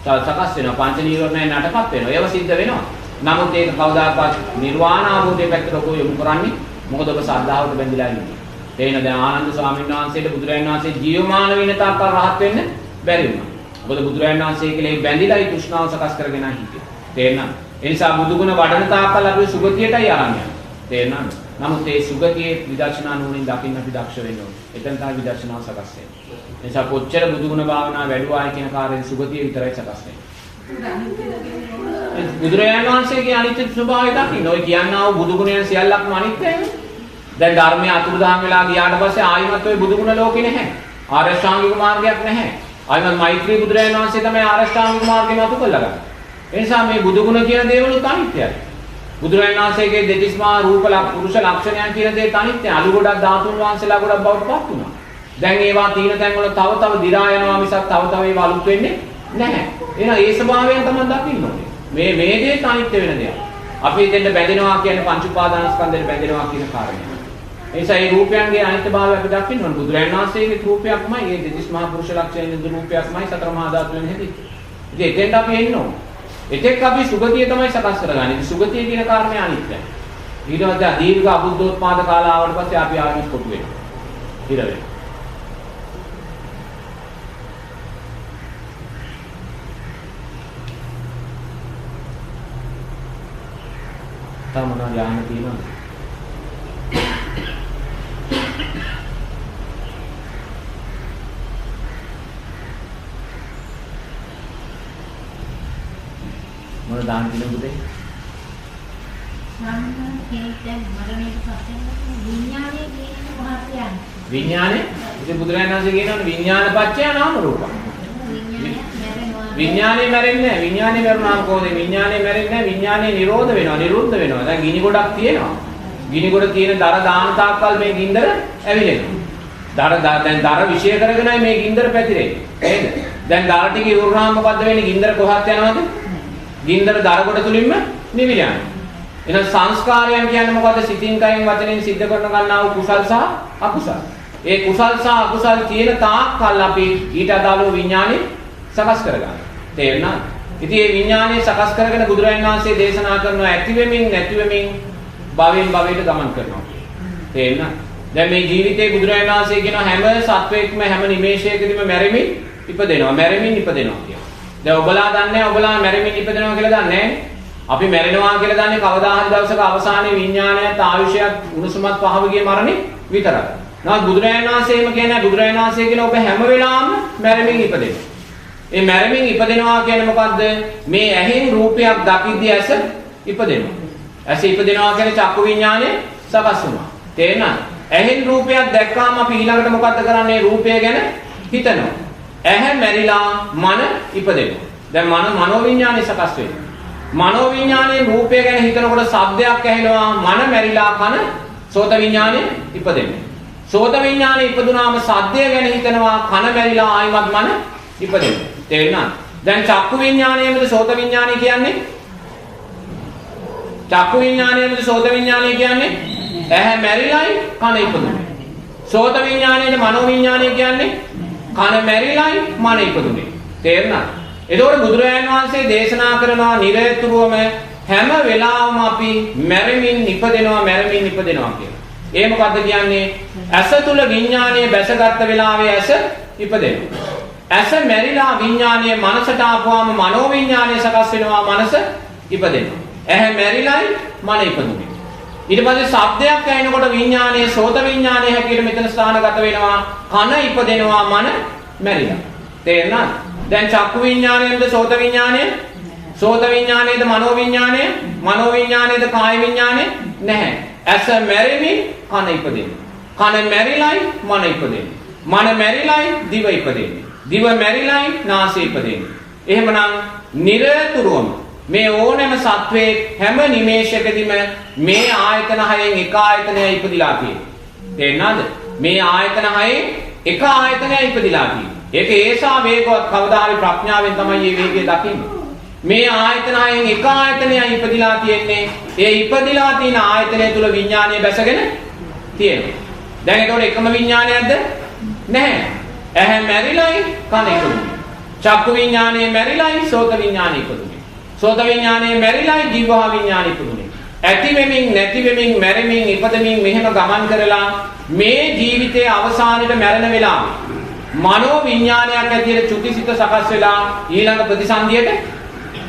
සකස් වෙනවා. පංච නීවරණයන් නටපත් වෙනවා. ඒව සිද්ධ වෙනවා. නමුත් ඒක කවදාකවත් නිර්වාණ අවබෝධයේ පැත්තට ඔබ යොමු කරන්නේ මොකද ඔබ ශ්‍රද්ධාවට බැඳිලා ඉන්නේ. තේින දැන් ආනන්ද ස්වාමීන් වහන්සේට බුදුරජාණන් වහන්සේ ජීවමාන වෙන තාක් රහත් වෙන්න බැරි වුණා. මොකද බුදුරජාණන් වහන්සේ කියලා බැඳිලායි තෘෂ්ණාව සකස් කරගෙන හිටියේ. තේරෙනවද? ඒ නිසා බුදුගුණ වඩන තාක්කල් අපි සුගතියටයි ආරන්නේ. තේරෙනවද? නමුත් ඒ සුගතියේ විදර්ශනා නුවණින් දකින්න අපි දක්ෂ වෙන්න ඕනේ. එතන තමයි විදර්ශනාව සකස් වෙන්නේ. ඒ නිසා කොච්චර බුදුගුණ භාවනා වැඩුවායි කියන කාර්යයෙන් සුගතිය විතරයි සකස් වෙන්නේ. බුදුරජාණන් වහන්සේගේ අනිත්‍ය ස්වභාවය දකින්න. ඔය කියන්නා වූ බුදු ගුණයන් සියල්ලක්ම අනිත්‍යයි. දැන් ධර්මයේ අතුරුදහන් වෙලා ගියාට පස්සේ ආයිමත් ඔය බුදු ගුණ ලෝකේ නැහැ. ආර්ය ශ්‍රාංගික මාර්ගයක් නැහැ. ආයිමත් මෛත්‍රී බුදුරජාණන් වහන්සේ තමයි ආර්ය ශ්‍රාංගික මාර්ගෙම අතු කළා ගන්න. ඒ නිසා මේ බුදු ගුණ කියන දේවලුත් අනිත්‍යයි. බුදුරජාණන් වහන්සේගේ දෙතිස්මා රූප පුරුෂ ලක්ෂණයන් කියන දේ අනිත්‍යයි. අලු ගොඩක් ධාතුන් වහන්සේලා ගොඩක් බවට පත් වුණා. දැන් ඒවා තීන තැන් වල තව දිරා යනවා මිසක් තව ඒවා අලුත් වෙන්නේ නැහැ. එහෙනම් ඒ ස්වභාවයෙන් තමයි දකින්න ඕනේ. මේ දේ අනිත්‍ය වෙන දෙයක්. අපි දෙන්න බැඳෙනවා කියන්නේ පංච උපාදානස්කන්ධයට බැඳෙනවා කියන කාරණය. ඒ නිසා මේ රූපයන්ගේ අනිත්‍යභාවය අපි දකින්න ඕනේ. බුදුරජාණන් වහන්සේගේ රූපයක්මයි මේ දෙතිස් මහා පුරුෂ ලක්ෂණයේ රූපයක්මයි සතර මහා ධාතුන් හැටි. ඉතින් එතෙන්ට අපි එන්න ඕනේ. එතෙක් අපි සුගතිය තමයි සකස් කරගන්නේ. සුගතිය කියන කාරණේ අනිත්‍යයි. ඊට පස්සේ දීර්ඝ අබුද්ධෝත්පාද කාලාවට පස්සේ අපි ආයෙත් කොටු වෙනවා. හිර වෙනවා. මොනවා ඥාන තියෙනවද? මොන දාන දිනුද? විඥානේ ඉතින් බුදුරජාණන් වහන්සේ කියනවා විඥාන පත්‍ය නාම රූප. විඥානේ මැරෙන්නේ නැහැ. විඥානේ මරුණාම කොහොමද? විඥානේ මැරෙන්නේ නැහැ. විඥානේ නිරෝධ වෙනවා, නිරුද්ධ වෙනවා. දැන් ගිනි ගොඩක් තියෙනවා. ගිනි ගොඩ තියෙන දර දාන තාක්කල් මේ ගින්දර ඇවිලෙනවා. දැන් දර විශේෂ කරගෙනයි මේ ගින්දර පැතිරෙන්නේ. නේද? දැන් දර ටික ඉවරනාම මොකද්ද වෙන්නේ? ගින්දර කොහත් යනවද? ගින්දර දර කොට තුලින්ම නිවිල යනවා. එහෙනම් සංස්කාරයන් කියන්නේ මොකද්ද? සිතින් කයින් වචනෙන් සිද්ධ කරන ගන්නා වූ කුසල් සහ අකුසල්. ඒ කුසල් සහ අකුසල් තියෙන තාක්කල් අපි ඊට අදාළව විඥානේ සකස් කරගන්නවා. තේරෙනවද? ඉතින් මේ විඥානය සකස් කරගෙන බුදුරජාණන් වහන්සේ දේශනා කරනවා ඇති වෙමින් නැති වෙමින් භවයෙන් භවයට ගමන් කරනවා. තේරෙනවද? දැන් මේ ජීවිතේ බුදුරජාණන් වහන්සේ කියන හැම සත්වයක්ම හැම නිමේෂයකදීම මැරෙමින් ඉපදෙනවා. මැරෙමින් ඉපදෙනවා කියනවා. දැන් ඔබලා දන්නේ ඔබලා මැරෙමින් ඉපදෙනවා කියලා දන්නේ නැහැ. අපි මැරෙනවා කියලා දන්නේ කවදා හරි දවසක අවසානයේ විඥානයත් ආයුෂයත් උණුසුමත් පහව ගිය මරණේ විතරයි. නමුත් බුදුරජාණන් වහන්සේම කියන්නේ බුදුරජාණන් වහන්සේ කියන ඔබ හැම වෙලාවෙම මැරෙමින් ඉපදෙනවා. ඒ මැරෙමින් ඉපදෙනවා කියන්නේ මොකද්ද? මේ ඇහෙන් රූපයක් දකිද්දී ඇස ඉපදෙනවා. ඇස ඉපදෙනවා කියන්නේ චක්කු විඥානය සකස් වෙනවා. තේරෙනවද? ඇහෙන් රූපයක් දැක්කාම අපි ඊළඟට මොකද්ද කරන්නේ? රූපය ගැන හිතනවා. ඇහැ මැරිලා මන ඉපදෙනවා. දැන් මනෝ විඥානය සකස් වෙනවා. මනෝ විඥානයේ රූපය ගැන හිතනකොට ශබ්දයක් ඇහෙනවා. මන මැරිලා කන සෝත විඥානය ඉපදෙනවා. සෝත විඥානය ඉපදුනාම ශබ්දය ගැන හිතනවා. කන මැරිලා ආයිමත් මන ඉපදෙනවා. තේරෙනවද? දැන් චක්කු විඥානයේද සෝත විඥානය කියන්නේ? චක්කු විඥානයේද සෝත විඥානය කියන්නේ? ඇහැ මැරිලායි කන ඉපදුනේ. සෝත විඥානයේද මනෝ විඥානය කියන්නේ? කන මැරිලායි මන ඉපදුනේ. තේරෙනවද? එතකොට බුදුරජාණන් වහන්සේ දේශනා කරනවා නිරතුරුවම හැම වෙලාවම අපි මැරෙමින් ඉපදෙනවා කියලා. ඒ මොකද්ද කියන්නේ? ඇස තුල විඥානය බැසගත් වෙලාවේ ඇස ඉපදෙනවා. ඇස මැරිලා විඥානය මනසට ආපුවාම මනෝ විඥානය සකස් වෙනවා. මනස ඉපදෙනවා. ඇහැ මැරිලායි මන ඉපදුනේ. ඊට පස්සේ ශබ්දයක් ඇහෙනකොට විඥානයේ සෝත විඥානයේ හැටියට මෙතන ස්ථානගත වෙනවා. කන ඉපදෙනවා මන මැරිලා. තේරෙනවද? දැන් චක්කු විඥානයේද සෝත විඥානය? සෝත විඥානයේද මනෝ විඥානය? මනෝ විඥානයේද කාය විඥානය? නැහැ. ඇස මැරෙමින් කන ඉපදෙනවා. කන මැරිලායි මන ඉපදෙන්නේ. මන මැරිලායි දිව ඉපදෙන්නේ. දිව මැරිලායි නාසය ඉපදෙන්නේ. එහෙමනම් නිරතුරුවම මේ ඕනෑම සත්වයේ හැම නිමේෂයකදීම මේ ආයතන හයෙන් එක ආයතනයයි ඉපදිලා තියෙන්නේ. තේරෙනවද? මේ ආයතන හයෙන් එක ආයතනයයි ඉපදිලා තියෙන්නේ. ඒක ඒසා වේගවත් කවදා හරි ප්‍රඥාවෙන් තමයි මේ වේගය දකින්නේ. මේ ආයතන හයෙන් එක ආයතනයයි ඉපදිලා තියෙන්නේ. ඒ ඉපදිලා තියෙන ආයතනය තුල විඥානය බැසගෙන තියෙනවා. දැන් ඒතකොට එකම විඥානයක්ද? නැහැ. ඇහැ මැරිලායි කන ඉපදුනේ. චක්කු විඥානය මැරිලායි සෝත විඥානය ඉපදුනේ. සෝත විඥානය මැරිලායි ජීවහා විඥානය ඉපදුනේ. ඇති වෙමින් නැති වෙමින් මැරෙමින් ඉපදෙමින් මෙහෙම ගමන් කරලා මේ ජීවිතයේ අවසානයේ මැරෙන වෙලාවේ මනෝ විඥානයක් ඇතියට චුතිසිත සකස් වෙලා ඊළඟ ප්‍රතිසන්දියට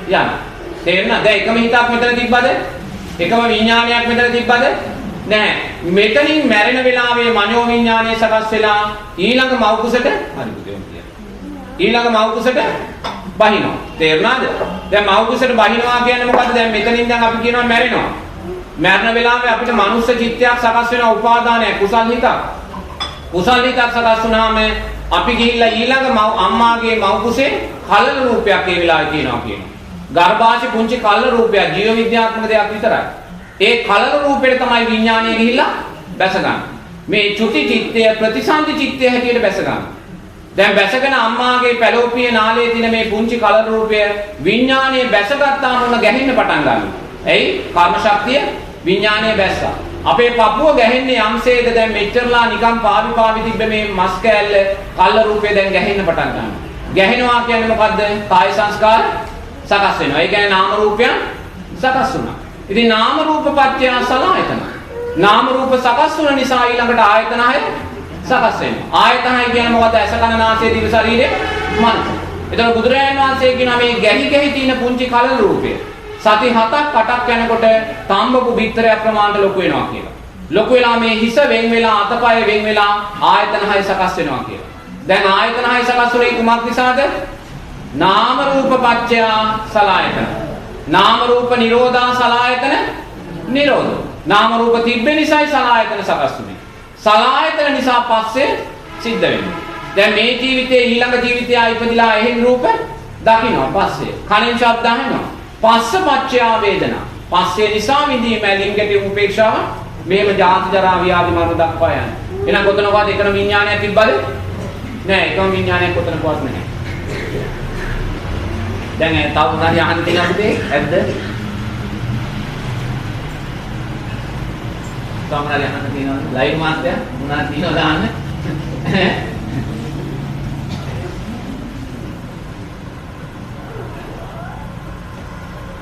යනවා. තේරෙනවද? දැන් එකම හිතක් මෙතන තිබ්බද? එකම විඥානයක් මෙතන තිබ්බද? නැහැ. මෙතනින් මැරෙන වෙලාවේ මනෝ විඥානය සකස් වෙලා ඊළඟ මෞකුසට හරි බුදුන් කියනවා. ඊළඟ මෞකුසට බහිනවා. තේරුණාද? දැන් මෞකුසට බහිනවා කියන්නේ මොකද්ද? දැන් මෙතනින් දැන් අපි කියනවා මැරෙනවා. මැරෙන වෙලාවේ අපිට මනුස්ස චිත්තයක් සකස් වෙනවා උපාදානයක් කුසල් හිතක්. කුසල් හිතක් සකස් වුණාම අපි ගිහිල්ලා ඊළඟ අම්මාගේ මව්කුසේ කලල රූපයක් ඒ වෙලාවේ තියෙනවා කියනවා. ගර්භාෂේ පුංචි කලල රූපයක් ජීව විද්‍යාත්මක දෙයක් විතරයි. ඒ කලල රූපෙට තමයි විඥානය ගිහිල්ලා බැසගන්නේ. මේ චුති චිත්තය ප්‍රතිසන්දි චිත්තය හැටියට බැසගන්නේ. දැන් බැසගෙන අම්මාගේ පැලෝපියේ නාලයේ තියෙන මේ පුංචි කලල රූපය විඥානයේ බැසගත්තාම උන ගැහෙන්න පටන් ගන්නවා. එයි කර්ම ශක්තිය විඥානයේ බැස්සා. අපේ පපුව ගැහෙන්නේ යම්සේද දැන් මෙච්චරලා නිකන් පාවි තිබ්බ මේ මස් කෑල්ල කල්ල රූපේ දැන් ගැහෙන්න පටන් ගන්නවා. ගැහෙනවා කියන්නේ මොකද්ද? කාය සංස්කාර සකස් වෙනවා. ඒ කියන්නේ නාම රූපයන් සකස් වුණා. ඉතින් නාම රූප පත්‍ය සලආයතන. නාම රූප සකස් වුණ නිසා ඊළඟට ආයතන හය සකස් වෙනවා. ආයතන හය කියන්නේ මොකද්ද? ඇස කන නාසය දිව ශරීරය මනස. එතකොට බුදුරජාණන් වහන්සේ කියනවා මේ ගැහි තියෙන පුංචි කලල රූපය සති 7ක් 8ක් යනකොට තඹපු බිත්තරයක් ප්‍රමාණයට ලොකු වෙනවා කියලා. ලොකු වෙලා මේ හිස වෙන් වෙලා අතපය වෙන් වෙලා ආයතන 6 සකස් වෙනවා කියලා. දැන් ආයතන 6 සකස් වුනේ කුමක් නිසාද? නාම රූප පත්‍ය සලආයතන. නාම රූප නිරෝධා සලආයතන නිරෝධ. නාම රූප තිබෙන නිසායි සලආයතන සකස් වුනේ. සලආයතන නිසා පස්සේ සිද්ධ වෙනවා. දැන් මේ ජීවිතේ ඊළඟ ජීවිතය ඉපදිලා එහෙන් රූප දකින්නවා පස්සේ. කනෙන් ශබ්ද අහනවා. පස්ස පච්චයා වේදනා. පස්සේ නිසා විඳීම ඇලින්ගට උපේක්ෂාව මේව ජාති ජරා ව්‍යාධි මරණ දක්වා යන. එහෙනම් කොතනකවත් එකම විඥානයක් තිබ්බද? නෑ, එකම විඥානයක් කොතනකවත් නැහැ. දැන් තව මොනවාරි අහන්න තියෙනවද? ඇද්ද? තව මොනවාරි අහන්න තියෙනවද? ලයිව් මාත්‍යා මොනවාරි තියෙනවද අහන්න?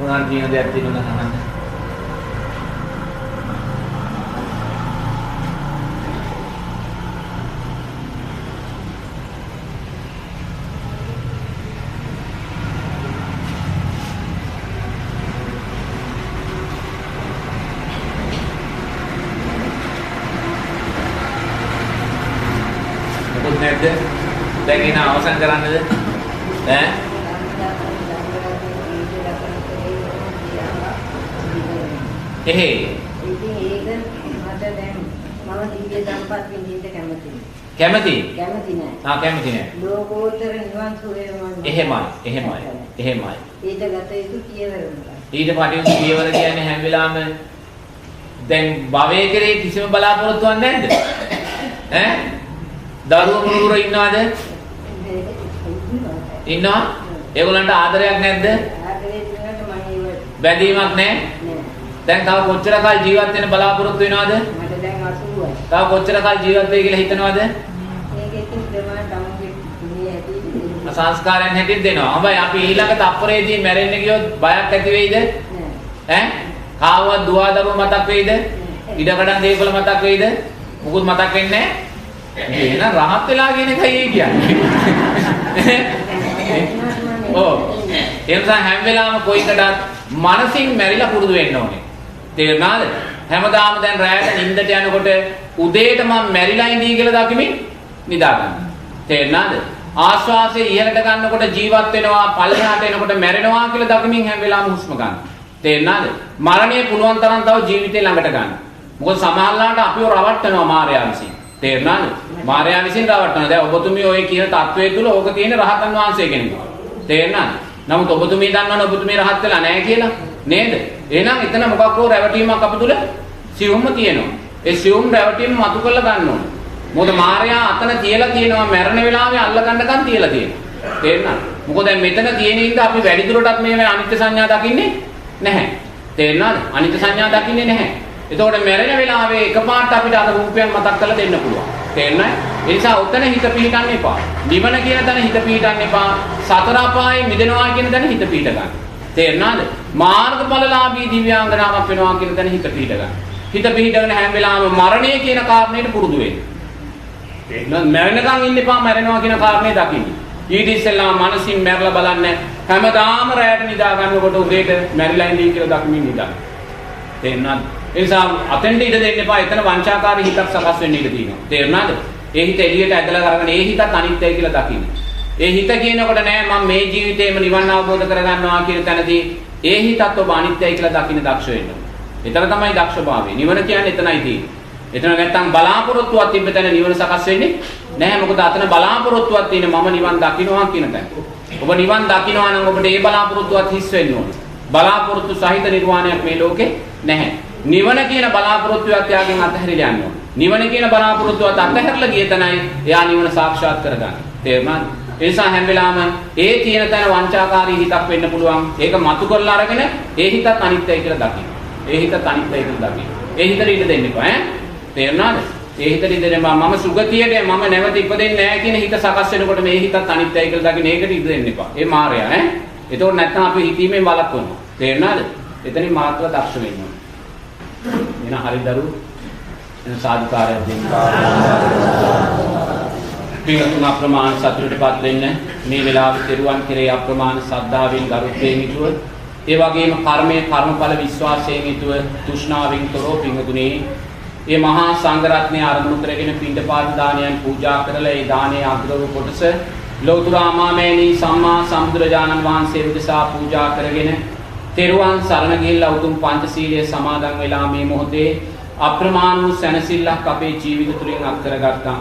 මොනවාද කියන දෙයක් තියෙනවද අහන්න? මොකද නැද්ද? දැන් එන අවසන් කරන්නද? ඈ? එහේ. ඉතින් ඒක මට දැන් මම දිව්‍ය සම්පත් විඳින්න කැමතියි. කැමති? කැමති නෑ. කැමති නෑ. ලෝකෝත්තර නිවන් සුවය මම. එහෙමයි. ඊට ගත යුතු පියවර මොකක්ද? ඊට පටිවිස පියවර කියන්නේ හැම වෙලාවෙම දැන් භවයේ කෙරේ කිසිම බලාපොරොත්තුවක් නැද්ද? ඈ? දරුවෝ මුණුර ඉන්නවද? ඉන්නවා? ඒගොල්ලන්ට ආදරයක් නැද්ද? ආදරේ දිනකට මම ඉව බැඳීමක් නැහැ? නෑ. දැන් තව කොච්චර කල් ජීවත් වෙන්න බලාපොරොත්තු වෙනවද? මට දැන් 80යි. තව කොච්චර කල් ජීවත් වෙයි කියලා හිතනවද? මේක ඉතින් දෙමළ තමුගේ මේ ඇති සංස්කාරයන් හැටියට දෙනවා. හැබැයි අපි ඊළඟ තප්පරේදී මැරෙන්න ගියොත් බයක් ඇති වෙයිද? නෑ. ඈ? කාවවත් දුව දරුව මතක් වෙයිද? ඉඩකඩම් දේපල මතක් වෙයිද? මුකුත් මතක් වෙන්නේ නැහැ. එහෙනම් රහත් වෙලා කියන එකයි ඒ කියන්නේ. ඔව්. ඒ නිසා හැම වෙලාවෙම කොයිකටත් මනසින් මැරිලා පුරුදු වෙන්න ඕනේ. තේරුණාද? හැමදාම දැන් රැයට නිින්දට යනකොට උදේට මම මැරිලා ඉඳී කියලා දකිමින් නිදා ගන්න. තේරුණාද? ආශ්වාසය ඉහළට ගන්නකොට ජීවත් වෙනවා, පල්ලෙහාට එනකොට මැරෙනවා කියලා දකිමින් හැම වෙලාවෙම හුස්ම ගන්න. තේරුණාද? මරණය පුළුවන් තරම් තව ජීවිතේ ළඟට ගන්න. මොකද සමහරලාට අපිව රවට්ටනවා මායාව විසින්. තේරුණාද? මායාව විසින් රවට්ටනවා. දැන් ඔබතුමිය ඔය කියන තත්වයේ තුල ඕක තියෙන රහතන් වහන්සේ කෙනෙක්. තේරුණාද? නමුත් ඔබතුමිය දන්නවනේ ඔබතුමිය රහත් වෙලා නැහැ කියලා. නේද? එහෙනම් එතන මොකක් හෝ රැවටීමක් අප තුල සියුම්ම තියෙනවා. ඒ සියුම් රැවටීම මතු කරලා ගන්න ඕනේ. මොකද මාර්යා අතන තියලා තියෙනවා මරණ වෙලාවේ අල්ල ගන්නකම් තියලා තියෙනවා. තේරුණාද? මොකද දැන් මෙතන තියෙන ඉඳ අපි වැඩි දුරටත් මේ අනිත්‍ය සංඥා දකින්නේ නැහැ. තේරුණාද? අනිත්‍ය සංඥා දකින්නේ නැහැ. එතකොට මරණ වෙලාවේ එකපාරට අපිට අර රූපයන් මතක් කරලා දෙන්න පුළුවන්. තේරුණාද? ඒ නිසා උතන හිත පිහිටන්න එපා. නිවන කියන තැන හිත පිහිටන්න එපා. සතර අපායේ මිදෙනවා කියන තැන හිත පිහිට ගන්න. තේරුණාද? මාර්ගඵලලාභී දිව්‍යාංගනාවක් වෙනවා කියන තැන හිත පිහිට ගන්න. හිත පිහිටගෙන හැම වෙලාවෙම මරණය කියන කාරණේට පුරුදු වෙන්න. තේරුණාද? මරණකම් ඉන්න එපා මරණවා කියන කාරණේ දකින්න. ඊට ඉස්සෙල්ලා මනසින් මැරලා බලන්න. හැමදාම රැයට නිදා ගන්නකොට උදේට මැරිලා ඉඳී කියලා දකින්න නිදා. තේරුණාද? ඒ නිසා අතෙන්ට ඉඩ දෙන්න එපා. එතන වංචාකාරී හිතක් සකස් වෙන්න ඉඩ තියෙනවා. තේරුණාද? ඒ හිත එළියට ඇදලා කරගෙන ඒ හිතත් අනිත්‍යයි කියලා දකින්න. ඒ හිත කියනකොට නෑ මම මේ ජීවිතේම නිවන් අවබෝධ කරගන්නවා කියන තැනදී ඒ හිතත් ඔබ අනිත්‍යයි කියලා දකින්න දක්ෂ වෙන්න. එතන තමයි දක්ෂභාවය. නිවන කියන්නේ එතනයි තියෙන්නේ. එතන නැත්තම් බලාපොරොත්තුවක් තිබ්බ තැන නිවන සකස් වෙන්නේ නැහැ. මොකද අතන බලාපොරොත්තුවක් තියෙන මම නිවන් දකින්නවා කියන තැන. ඔබ නිවන් දකින්නවා නම් ඔබට ඒ බලාපොරොත්තුවත් හිස් වෙන්න ඕනේ. බලාපොරොත්තු සහිත නිර්වාණයක් මේ ලෝකේ නැහැ. නිවන කියන බලාපොරොත්තුවත් යාගෙන් අතහැරිලා යන්න ඕනේ. නිවන කියන බලාපොරොත්තුවත් අතහැරලා ගිය තැනයි එයා නිවන සාක්ෂාත් කරගන්නේ. තේරුණාද? ඒ නිසා හැම වෙලාවෙම ඒ තියෙන තැන වංචාකාරී හිතක් වෙන්න පුළුවන්. ඒක මතු කරලා අරගෙන ඒ හිතත් අනිත්‍යයි කියලා දකින්න. ඒ හිතත් අනිත්‍යයි කියලා දකින්න. ඒ හිතට ඉඩ දෙන්න එපා ඈ. තේරුණාද? ඒ හිතට ඉඩ දෙන්න මම සුගතියට මම නැවත ඉපදෙන්නේ නැහැ කියන හිත සකස් වෙනකොට මේ හිතත් අනිත්‍යයි කියලා දකින්න. ඒකට ඉඩ දෙන්න එපා. ඒ මායя ඈ. එතකොට නැත්නම් අපි හිතීමෙන් වළක්වනවා. තේරුණාද? එතනින් මාත්‍ර දක්ෂ වෙන්න ඕනේ. එන හරි දරුවෝ එන සාධකාරයක් දෙන්න. පින්තුන් අප්‍රමාණ සතුටටපත් වෙන්න මේ වෙලාවේ දරුවන් කෙරේ අප්‍රමාණ ශ්‍රද්ධාවෙන් ගරුත්වයෙන් යුතුව ඒ වගේම කර්මයේ කර්මඵල විශ්වාසයෙන් යුතුව තෘෂ්ණාවෙන් තොරව පින්තුනේ මේ මහා සංඝ රත්නය අරමුණු කරගෙන පින්ඩපාත දානයන් පූජා කරලා ඒ දානයේ අග්‍රව කොටස ලෞතර ආමාමේනී සම්මා සම්බුදුරජාණන් වහන්සේ උදෙසා පූජා කරගෙන තෙරුවන් සරණ ගිහිල්ලා උතුම් පංචශීලයේ සමාදන් වෙලා මේ මොහොතේ අප්‍රමාණ වූ සැනසෙල්ලක් අපේ ජීවිත තුළින් අත් කරගත්තා.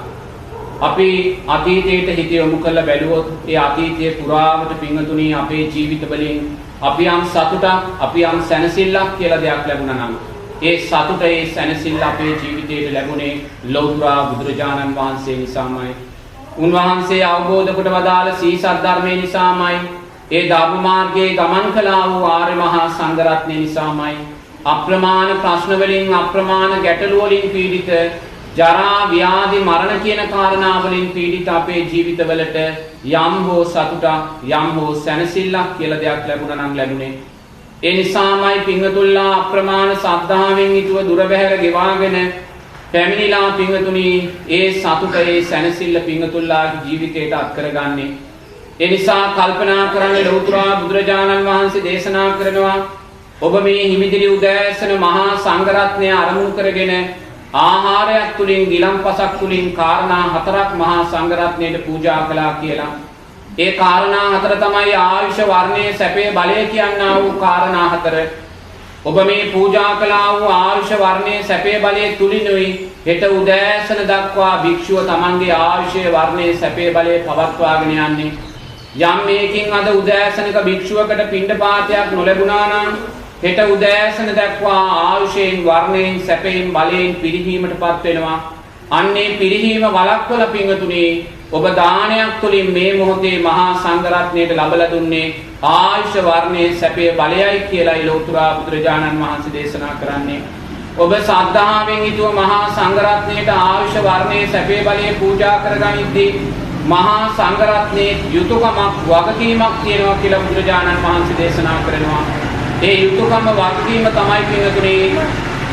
අපි අතීතයට හිත යොමු කරලා බැලුවොත් ඒ අතීතයේ පුරාවට පින්තුණී අපේ ජීවිත වලින් අපි යම් සතුටක් අපි යම් සැනසෙල්ලක් කියලා දෙයක් ලැබුණා නම් ඒ සතුට ඒ සැනසෙල්ල අපේ ජීවිතයට ලැබුණේ ලෞතර බුදුරජාණන් වහන්සේ නිසාමයි. උන්වහන්සේ අවබෝධ කොට වදාළ සීසත් ධර්මයේ නිසාමයි. ඒ ධර්ම මාර්ගයේ ගමන් කළා වූ ආර්ය මහා සංඝ රත්නය නිසාමයි. අප්‍රමාණ ප්‍රශ්න වලින් අප්‍රමාණ ගැටලු වලින් පීඩිත ජරා ව්‍යාධි මරණ කියන කාරණා වලින් පීඩිත අපේ ජීවිතවලට යම් හෝ සතුටක් යම් හෝ සැනසෙල්ලක් කියලා දෙයක් ලැබුණා නම් ලැබුණේ ඒ නිසාමයි පිංගතුල්ලා අප්‍රමාණ සද්ධාවෙන් යුතුව දුර බැහැර ගෙවාගෙන පැමිණිලා පිංගතුනි ඒ සතුට ඒ සැනසෙල්ල පිංගතුල්ලාගේ ජීවිතයට අත් කරගන්නේ. ඒ නිසා කල්පනා කරන්න ලෞතර බුදුරජාණන් වහන්සේ දේශනා කරනවා ඔබ මේ හිමිදිරි උදෑසන මහා සංඝරත්නය අරමුණු කරගෙන ආහාරයක් තුලින් ගිලම්පසක් තුලින් කාරණා හතරක් මහා සංඝරත්නයට පූජා කළා කියලා. ඒ කාරණා හතර තමයි ආයුෂ වර්ණයේ සැපේ බලය කියනා වූ කාරණා හතර. ඔබ මේ පූජා කළා වූ ආයුෂ වර්ණයේ සැපේ බලයේ තුලිනුයි හෙට උදෑසන දක්වා භික්ෂුව තමන්ගේ ආයුෂයේ වර්ණයේ සැපේ බලයේ පවත්වාගෙන යන්නේ. යම් මේකින් අද උදෑසනක භික්ෂුවකට පිණ්ඩපාතයක් නොලැබුණා නම් හෙට උදෑසන දක්වා ආයුෂයෙන් වර්ණයෙන් සැපයෙන් බලයෙන් පිරිහීමටපත් වෙනවා. අන්නේ පිරිහීම වළක්වලා පිංගතුනි ඔබ දානයක් තුලින් මේ මොහොතේ මහා සංඝරත්නයට ලබලා දුන්නේ ආයුෂ වර්ණයේ සැපේ බලයයි කියලායි ලෞතර බුදුරජාණන් වහන්සේ දේශනා කරන්නේ. ඔබ ශ්‍රද්ධාවෙන් යුතුව මහා සංඝරත්නයට ආයුෂ වර්ණයේ සැපේ බලයේ පූජා කරගනිද්දී මහා සංඝරත්නයේ යුතුයකමක් වගකීමක් තියෙනවා කියලා බුදුරජාණන් වහන්සේ දේශනා කරනවා. ඒ යුතුයකම වගකීම තමයි පින්තුනේ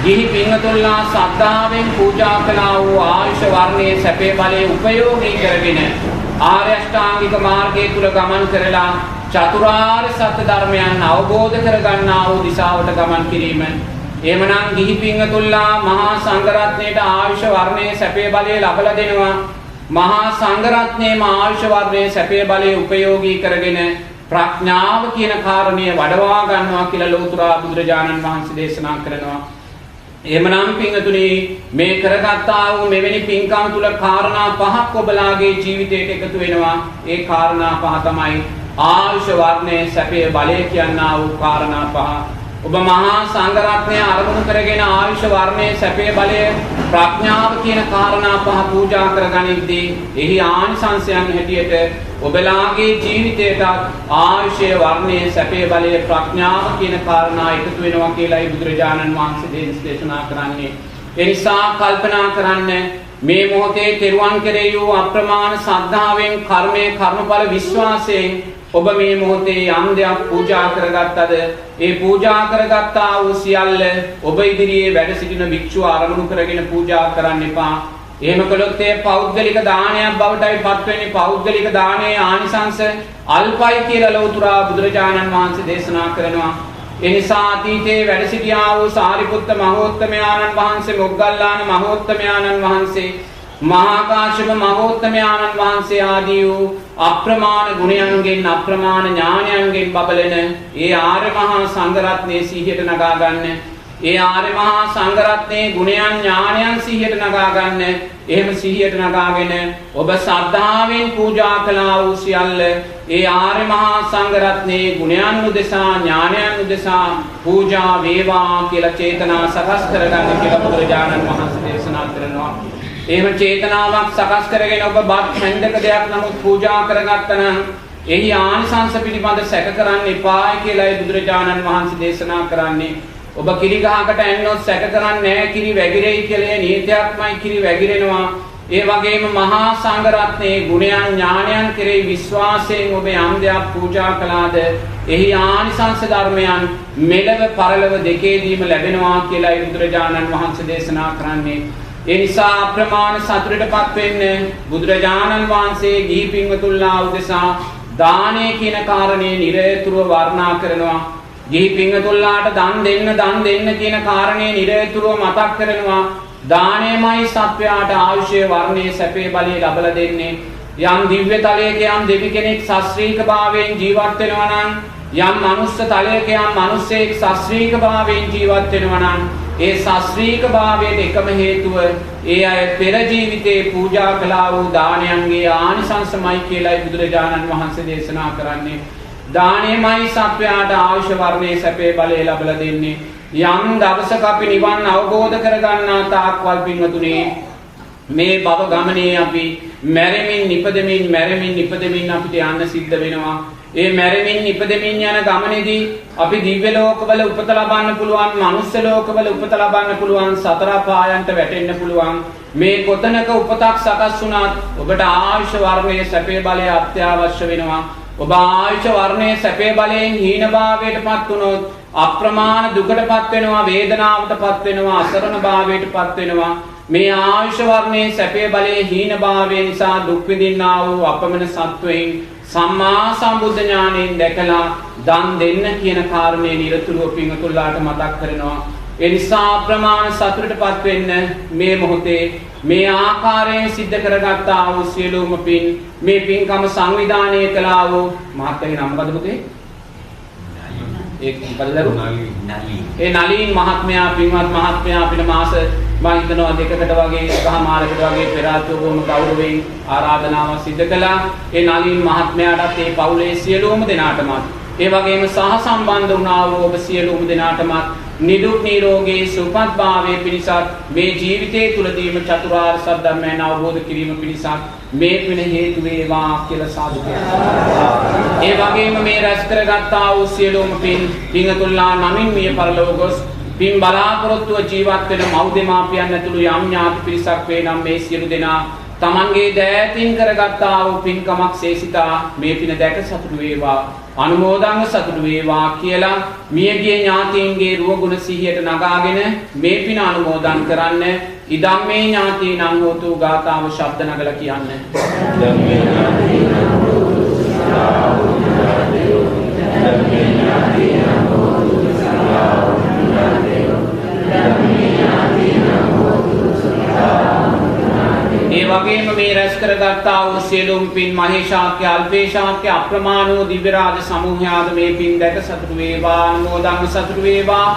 ගිහි පින්තුල්ලා ශ්‍රද්ධාවෙන් පූජා කළා වූ ආයුෂ වර්ණයේ සැපේ බලයේ උපයෝගී කරගෙන ආර්ය අෂ්ටාංගික මාර්ගයේ තුල ගමන් කරලා චතුරාර්ය සත්‍ය ධර්මයන් අවබෝධ කරගන්නා වූ දිශාවට ගමන් කිරීම. එhmenan ගිහි පින්තුල්ලා මහා සංඝරත්නයට ආයුෂ වර්ණයේ සැපේ බලය ලබලා දෙනවා. මහා සංඝරත්නයේම ආයුෂ වර්ණයේ සැපේ බලයේ උපයෝගී කරගෙන ප්‍රඥාව කියන කාරණය වඩවා ගන්නවා කියලා ලෞතර බුදුරජාණන් වහන්සේ දේශනා කරනවා. එහෙමනම් පින්තුනි මේ කරගත්තා වූ මෙවැනි පින්කම් තුල කාරණා පහක් ඔබලාගේ ජීවිතයට එකතු වෙනවා. ඒ කාරණා පහ තමයි ආයුෂ වර්ණයේ සැපේ බලය කියනා වූ කාරණා පහ. ඔබ මහා සංඝරත්නය අරමුණු කරගෙන ආයුෂ වර්ණයේ සැපේ බලය ප්‍රඥාව කියන කාරණා පහ පූජා කරගනිද්දී එහි ආනිසංසයන් හැටියට ඔබලාගේ ජීවිතයට ආයුෂයේ වර්ණයේ සැපේ බලය ප්‍රඥාව කියන කාරණා එකතු වෙනවා කියලායි බුදුරජාණන් වහන්සේ දේශනා කරන්නේ. ඒ නිසා කල්පනා කරන්න මේ මොහොතේ තෙරුවන් කෙරෙහි වූ අප්‍රමාණ ශ්‍රද්ධාවෙන් කර්මයේ කර්මඵල විශ්වාසයෙන් ඔබ මේ මොහොතේ යම් දෙයක් පූජා කරගත්තද ඒ පූජා කරගත්තා වූ සියල්ල ඔබ ඉදිරියේ වැඩ සිටින භික්ෂුව අරමුණු කරගෙන පූජා කරන්න එපා. එහෙම කළොත් ඒ පෞද්ගලික දානයක් බවටයි පත් වෙන්නේ. පෞද්ගලික දානයේ ආනිසංස අල්පයි කියලා ලෞතර බුදුරජාණන් වහන්සේ දේශනා කරනවා. ඒ නිසා අතීතයේ වැඩ සිටියා වූ සාරිපුත්ත මහෝත්තමයාණන් වහන්සේ, මොග්ගල්ලාන මහෝත්තමයාණන් වහන්සේ, මහා කාශ්‍යප මහෝත්තමයාණන් වහන්සේ ආදී වූ අප්‍රමාණ ගුණයන්ගෙන් අප්‍රමාණ ඥානයන්ගෙන් බබලන ඒ ආර්ය මහා සංඝරත්නයේ සිහියට නගා ගන්න. ඒ ආර්ය මහා සංඝරත්නයේ ගුණයන් ඥානයන් සිහියට නගා ගන්න. එහෙම සිහියට නගාගෙන ඔබ ශ්‍රද්ධාවෙන් පූජා කළා වූ සියල්ල ඒ ආර්ය මහා සංඝරත්නයේ ගුණයන් උදෙසා ඥානයන් උදෙසා පූජා වේවා කියලා චේතනා සකස් කරගන්න කියලා බුදුරජාණන් වහන්සේ දේශනා කරනවා. එහෙම චේතනාවක් සකස් කරගෙන ඔබ බත් හැන්දක දෙයක් නමුත් පූජා කරගත්තා නම් එහි ආනිසංස පිළිබඳ සැක කරන්න එපායි කියලායි බුදුරජාණන් වහන්සේ දේශනා කරන්නේ. ඔබ කිරි ගහකට ඇන්නොත් සැක කරන්නේ නැහැ කිරි වැగిරෙයි කියලා නියතයක්මයි කිරි වැగిරෙනවා. ඒ වගේම මහා සංඝරත්නයේ ගුණයන් ඥානයන් කෙරෙහි විශ්වාසයෙන් ඔබ යම් දෙයක් පූජා කළාද එහි ආනිසංස ධර්මයන් මෙලව පරලව දෙකේදීම ලැබෙනවා කියලායි බුදුරජාණන් වහන්සේ දේශනා කරන්නේ. ඒ නිසා අප්‍රමාණ සතුටටපත් වෙන්න බුදුරජාණන් වහන්සේ ගිහි පින්වතුන්ලා උදෙසා දානය කියන කාරණේ නිරතුරුව වර්ණනා කරනවා. ගිහි පින්වතුන්ලාට දන් දෙන්න කියන කාරණේ නිරතුරුව මතක් කරනවා. දානයමයි සත්වයාට ආයුෂයේ වර්ණයේ සැපේ බලය ලබලා දෙන්නේ. යම් දිව්‍ය තලයක යම් දෙවි කෙනෙක් ශාස්ත්‍රීක භාවයෙන් ජීවත් වෙනවා නම් යම් මනුස්ස තලයක යම් මිනිසෙක් ශාස්ත්‍රීක භාවයෙන් ජීවත් වෙනවා නම් ඒ ශාස්ත්‍රීක භාවයට එකම හේතුව ඒ අය පෙර ජීවිතේ පූජා කළා වූ දානයන්ගේ ආනිසංසමයි කියලායි බුදුරජාණන් වහන්සේ දේශනා කරන්නේ. දානයමයි සත්වයාට ආයුෂ වර්ණයේ සැපේ බලය ලබලා දෙන්නේ. යම් දවසක අපි නිවන් අවබෝධ කරගන්නා තාක්වල් පින්වතුනි මේ භව ගමනේ අපි මැරෙමින් නිපදෙමින් අපිට යන්න සිද්ධ වෙනවා. ඒ මැරෙමින් ඉපදෙමින් යන ගමනේදී අපි දිව්‍ය ලෝකවල උපත ලබන්න පුළුවන්, මනුස්ස ලෝකවල උපත ලබන්න පුළුවන්, සතර පායන්ට වැටෙන්න පුළුවන්. මේ කොතනක උපතක් සකස් වුණත් ඔබට ආයුෂ වර්ණයේ සැපේ බලය අත්‍යවශ්‍ය වෙනවා. ඔබ ආයුෂ වර්ණයේ සැපේ බලයෙන් හීන භාවයටපත් වුණොත් අප්‍රමාණ දුකටපත් වෙනවා, වේදනාවටපත් වෙනවා, අසරණ භාවයටපත් වෙනවා. මේ ආයුෂ වර්ණයේ සැපේ බලයේ හීන භාවය නිසා දුක් විඳින්නා වූ අපමණ සත්වයින් සම්මා සම්බුද්ධ ඥාණයෙන් දැකලා දන් දෙන්න කියන කාරණේ නිරතුරුව පින්තුල්ලාට මතක් කරනවා. ඒ නිසා අප්‍රමාණ සතුටටපත් වෙන්න මේ මොහොතේ මේ ආකාරයෙන් සිද්ධ කරගත්තා වූ සියලුම පින් මේ පින්කම සංවිධානය කළා වූ මහත්මයාගේ නම මොකද පුතේ? ඒ මොකද ඒ නලින් මහත්මයා පින්වත් මහත්මයා අපිට මාස මම හිතනවා දෙකකට වගේ එකමාරකට වගේ පෙර ආතුව බොහොම ගෞරවයෙන් ආරාධනාවක් සිදු කළා. ඒ නලින් මහත්මයාටත් ඒ පවුලේ සියලුම දෙනාටමත් ඒ වගේම සහ සම්බන්ධ වුණා වූ ඔබ සියලුම දෙනාටමත් නිදුක් නිරෝගී සුවපත් භාවයේ පිණිසත් මේ ජීවිතයේ තුලදීම චතුරාර්ය සත්‍ය ධර්මයන් අවබෝධ කිරීම පිණිසත් මේ පින හේතු වේවා කියලා සාදු කියනවා. ඒ වගේම මේ රැස් කරගත්තා වූ සියලුම පින්තුල්ලා නමින් මිය පරලොව ගොස් පින් බලාපොරොත්තුව ජීවත් වෙන මව් දෙමාපියන් ඇතුළු යම් ඥාති පිරිසක් වේ නම් මේ සියලු දෙනා තමන්ගේ දෑතින් කරගත්තා වූ පින්කමක් සේසිතා මේ පින දැක සතුටු වේවා, අනුමෝදන්ව සතුටු වේවා කියලා මියගිය ඥාතීන්ගේ රුව ගුණ සිහියට නගාගෙන මේ පින අනුමෝදන් කරන්න. ඉදම්මේ ඥාතීනං හෝතු ගාථාව ශබ්ද නගලා කියන්න. ඉදම්මේ ඥාතීනං හෝතු සාවු ඥාතයෝ ඉදම්මේ ඥාතීනං හෝතු සාවු ඥාතයෝ ඉදම්මේ ඥාතීනං හෝතු සාවු. ඒ වගේම මේ රැස් කරගත්තා වූ සියලුම පින් මහේශාක්‍ය අල්පේශාක්‍ය අප්‍රමාණ වූ දිව්‍ය රාජ සමූහයාද මේ පින් දැක සතුටු වේවා, අනුමෝදන්ව සතුටු වේවා.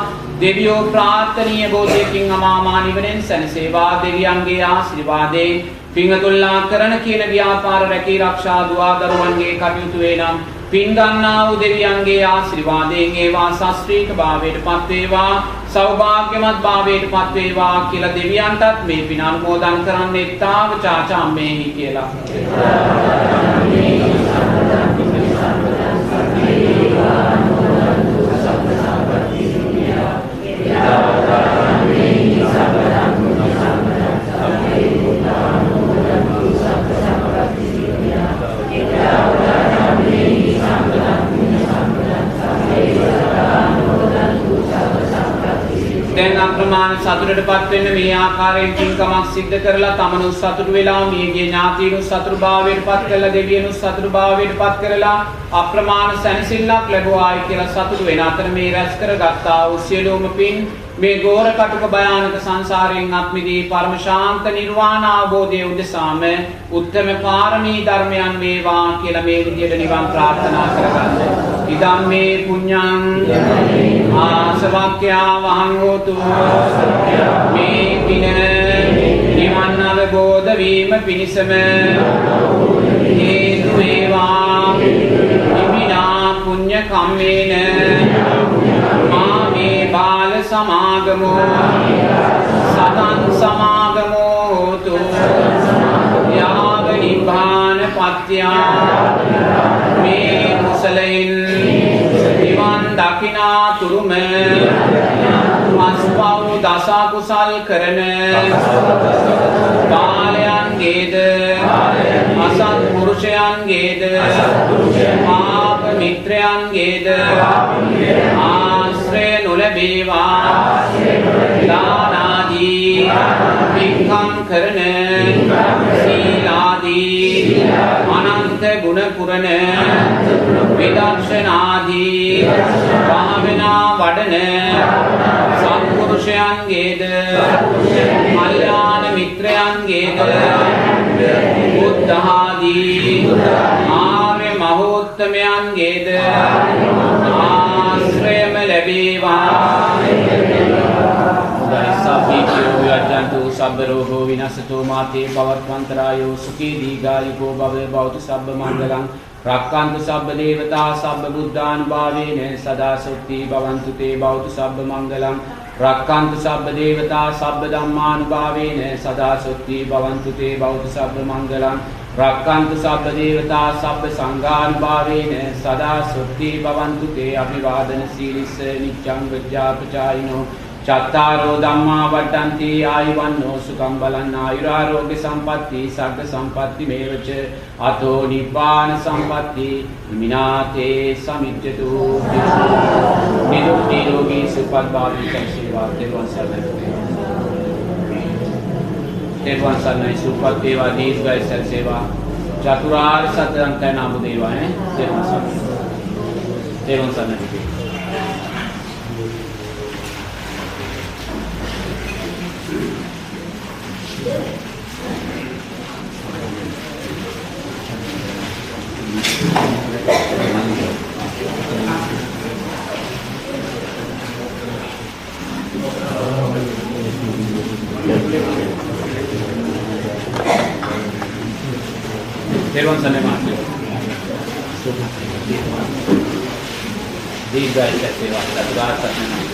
දෙවියෝ ප්‍රාර්ථනීය බෝධියකින් අමාමා නිවනෙන් සැනසේවා. දෙවියන්ගේ ආශිර්වාදයෙන් පින්තුල්ලා කරන කියන ව්‍යාපාර රැකී ආරක්ෂා දුවා දරුවන්ගේ කටයුතු වේනම් පින් ගන්නා වූ දෙවියන්ගේ ආශිර්වාදයෙන් ඒවා ශාස්ත්‍රීය භාවයටපත් වේවා, සෞභාග්‍යමත් භාවයටපත් වේවා කියලා දෙවියන්ටත් මේ පින අනුමෝදන් කරන්නේ තාව චාචාම්මේහි කියලා. දැන් අප්‍රමාණ සතුටටපත් වෙන්න මේ ආකාරයෙන් පින්කමක් සිද්ධ කරලා තමනුත් සතුටු වෙලා මියගිය ඥාතීනුත් සතුටු භාවයටපත් කරලා දෙවියනුත් සතුටු භාවයටපත් කරලා අප්‍රමාණ සැනසෙල්ලක් ලැබුවායි කියලා සතුටු වෙන අතර මේ රැස් කරගත්තා වූ සියලුම පින් මේ ගෝර කටුක භයානක සංසාරයෙන් අත්මිදී පරම ශාන්ත නිර්වාණ අවබෝධයේ උදෙසාම උත්තම පාරමී ධර්මයන් වේවා කියලා මේ විදියට නිවන් ප්‍රාර්ථනා කරගන්න. ඉදම්මේ පුඤ්ඤං ආසවක්ඛ්‍යා වහං හෝතු. මේ පින නිවන් අවබෝධ වීම පිණිසම හේතු වේවා. ඉමිනා පුඤ්ඤ කම්මේන මාමේ බාල සමාගමෝ සතං සමාගමෝ හෝතු. යාව නිබ්බාන පත්‍යා මේ කුසලෙන් නිවන් දකිනා තුරුම මස්පව් දස කුසල් කරන බාලයන්ගේද අසත් පුරුෂයන්ගේද පාප මිත්‍රයන්ගේද ආශ්‍රය නොලැබේවා. දානාදී පින්කම් කරන සීලාදී අනන්ත ගුණ පුරණ විදර්ශනාදී භාවනා වඩන සත්පුරුෂයන්ගේද කල්යාණ මිත්‍රයන්ගේද බුද්ධාදී ආර්ය මහෝත්තමයන්ගේද ආශ්‍රයම ලැබේවා. සබ්බීතියෝ යජ්ජන්තු සබ්බ රෝගෝ විනසතෝ මාතේ භවත්වන්තරායෝ සුඛී දීඝායුකෝ භව භවතු සබ්බ මංගලං රක්ඛන්තු සබ්බ දේවතා සබ්බ බුද්ධානුභාවේන සදා සොත්ති භවන්තු තේ භවතු සබ්බ මංගලං රක්ඛන්තු සබ්බ දේවතා සබ්බ ධම්මානුභාවේන සදා සොත්ති භවන්තු තේ භවතු සබ්බ මංගලං රක්ඛන්තු සබ්බ දේවතා සබ්බ සංඝානුභාවේන සදා සොත්ති භවන්තු තේ අභිවාදන සීලිස්ස නිච්ඡං විද්‍යාපචායිනෝ චත්තාරෝ ධම්මා වඩ්ඩಂತಿ ආයුවන්නෝ සුඛං බලං ආයුරාරෝග්‍ය සම්පatti සග්ග සම්පatti මේවච අතෝ නිබ්බාන සම්පatti විනාතේ සමිච්ඡතු නිරෝගී සුවපත් භාවී සේවා දෙවන් සරණයි देवान सरनाई सुपत देवा दीर्घाय सर सेवा चतुरार्य सत्य अंत नाम देवा है देवान सरनाई देवान सरनाई मारते दीर्घाय सर सेवा चतुरार्य सत्य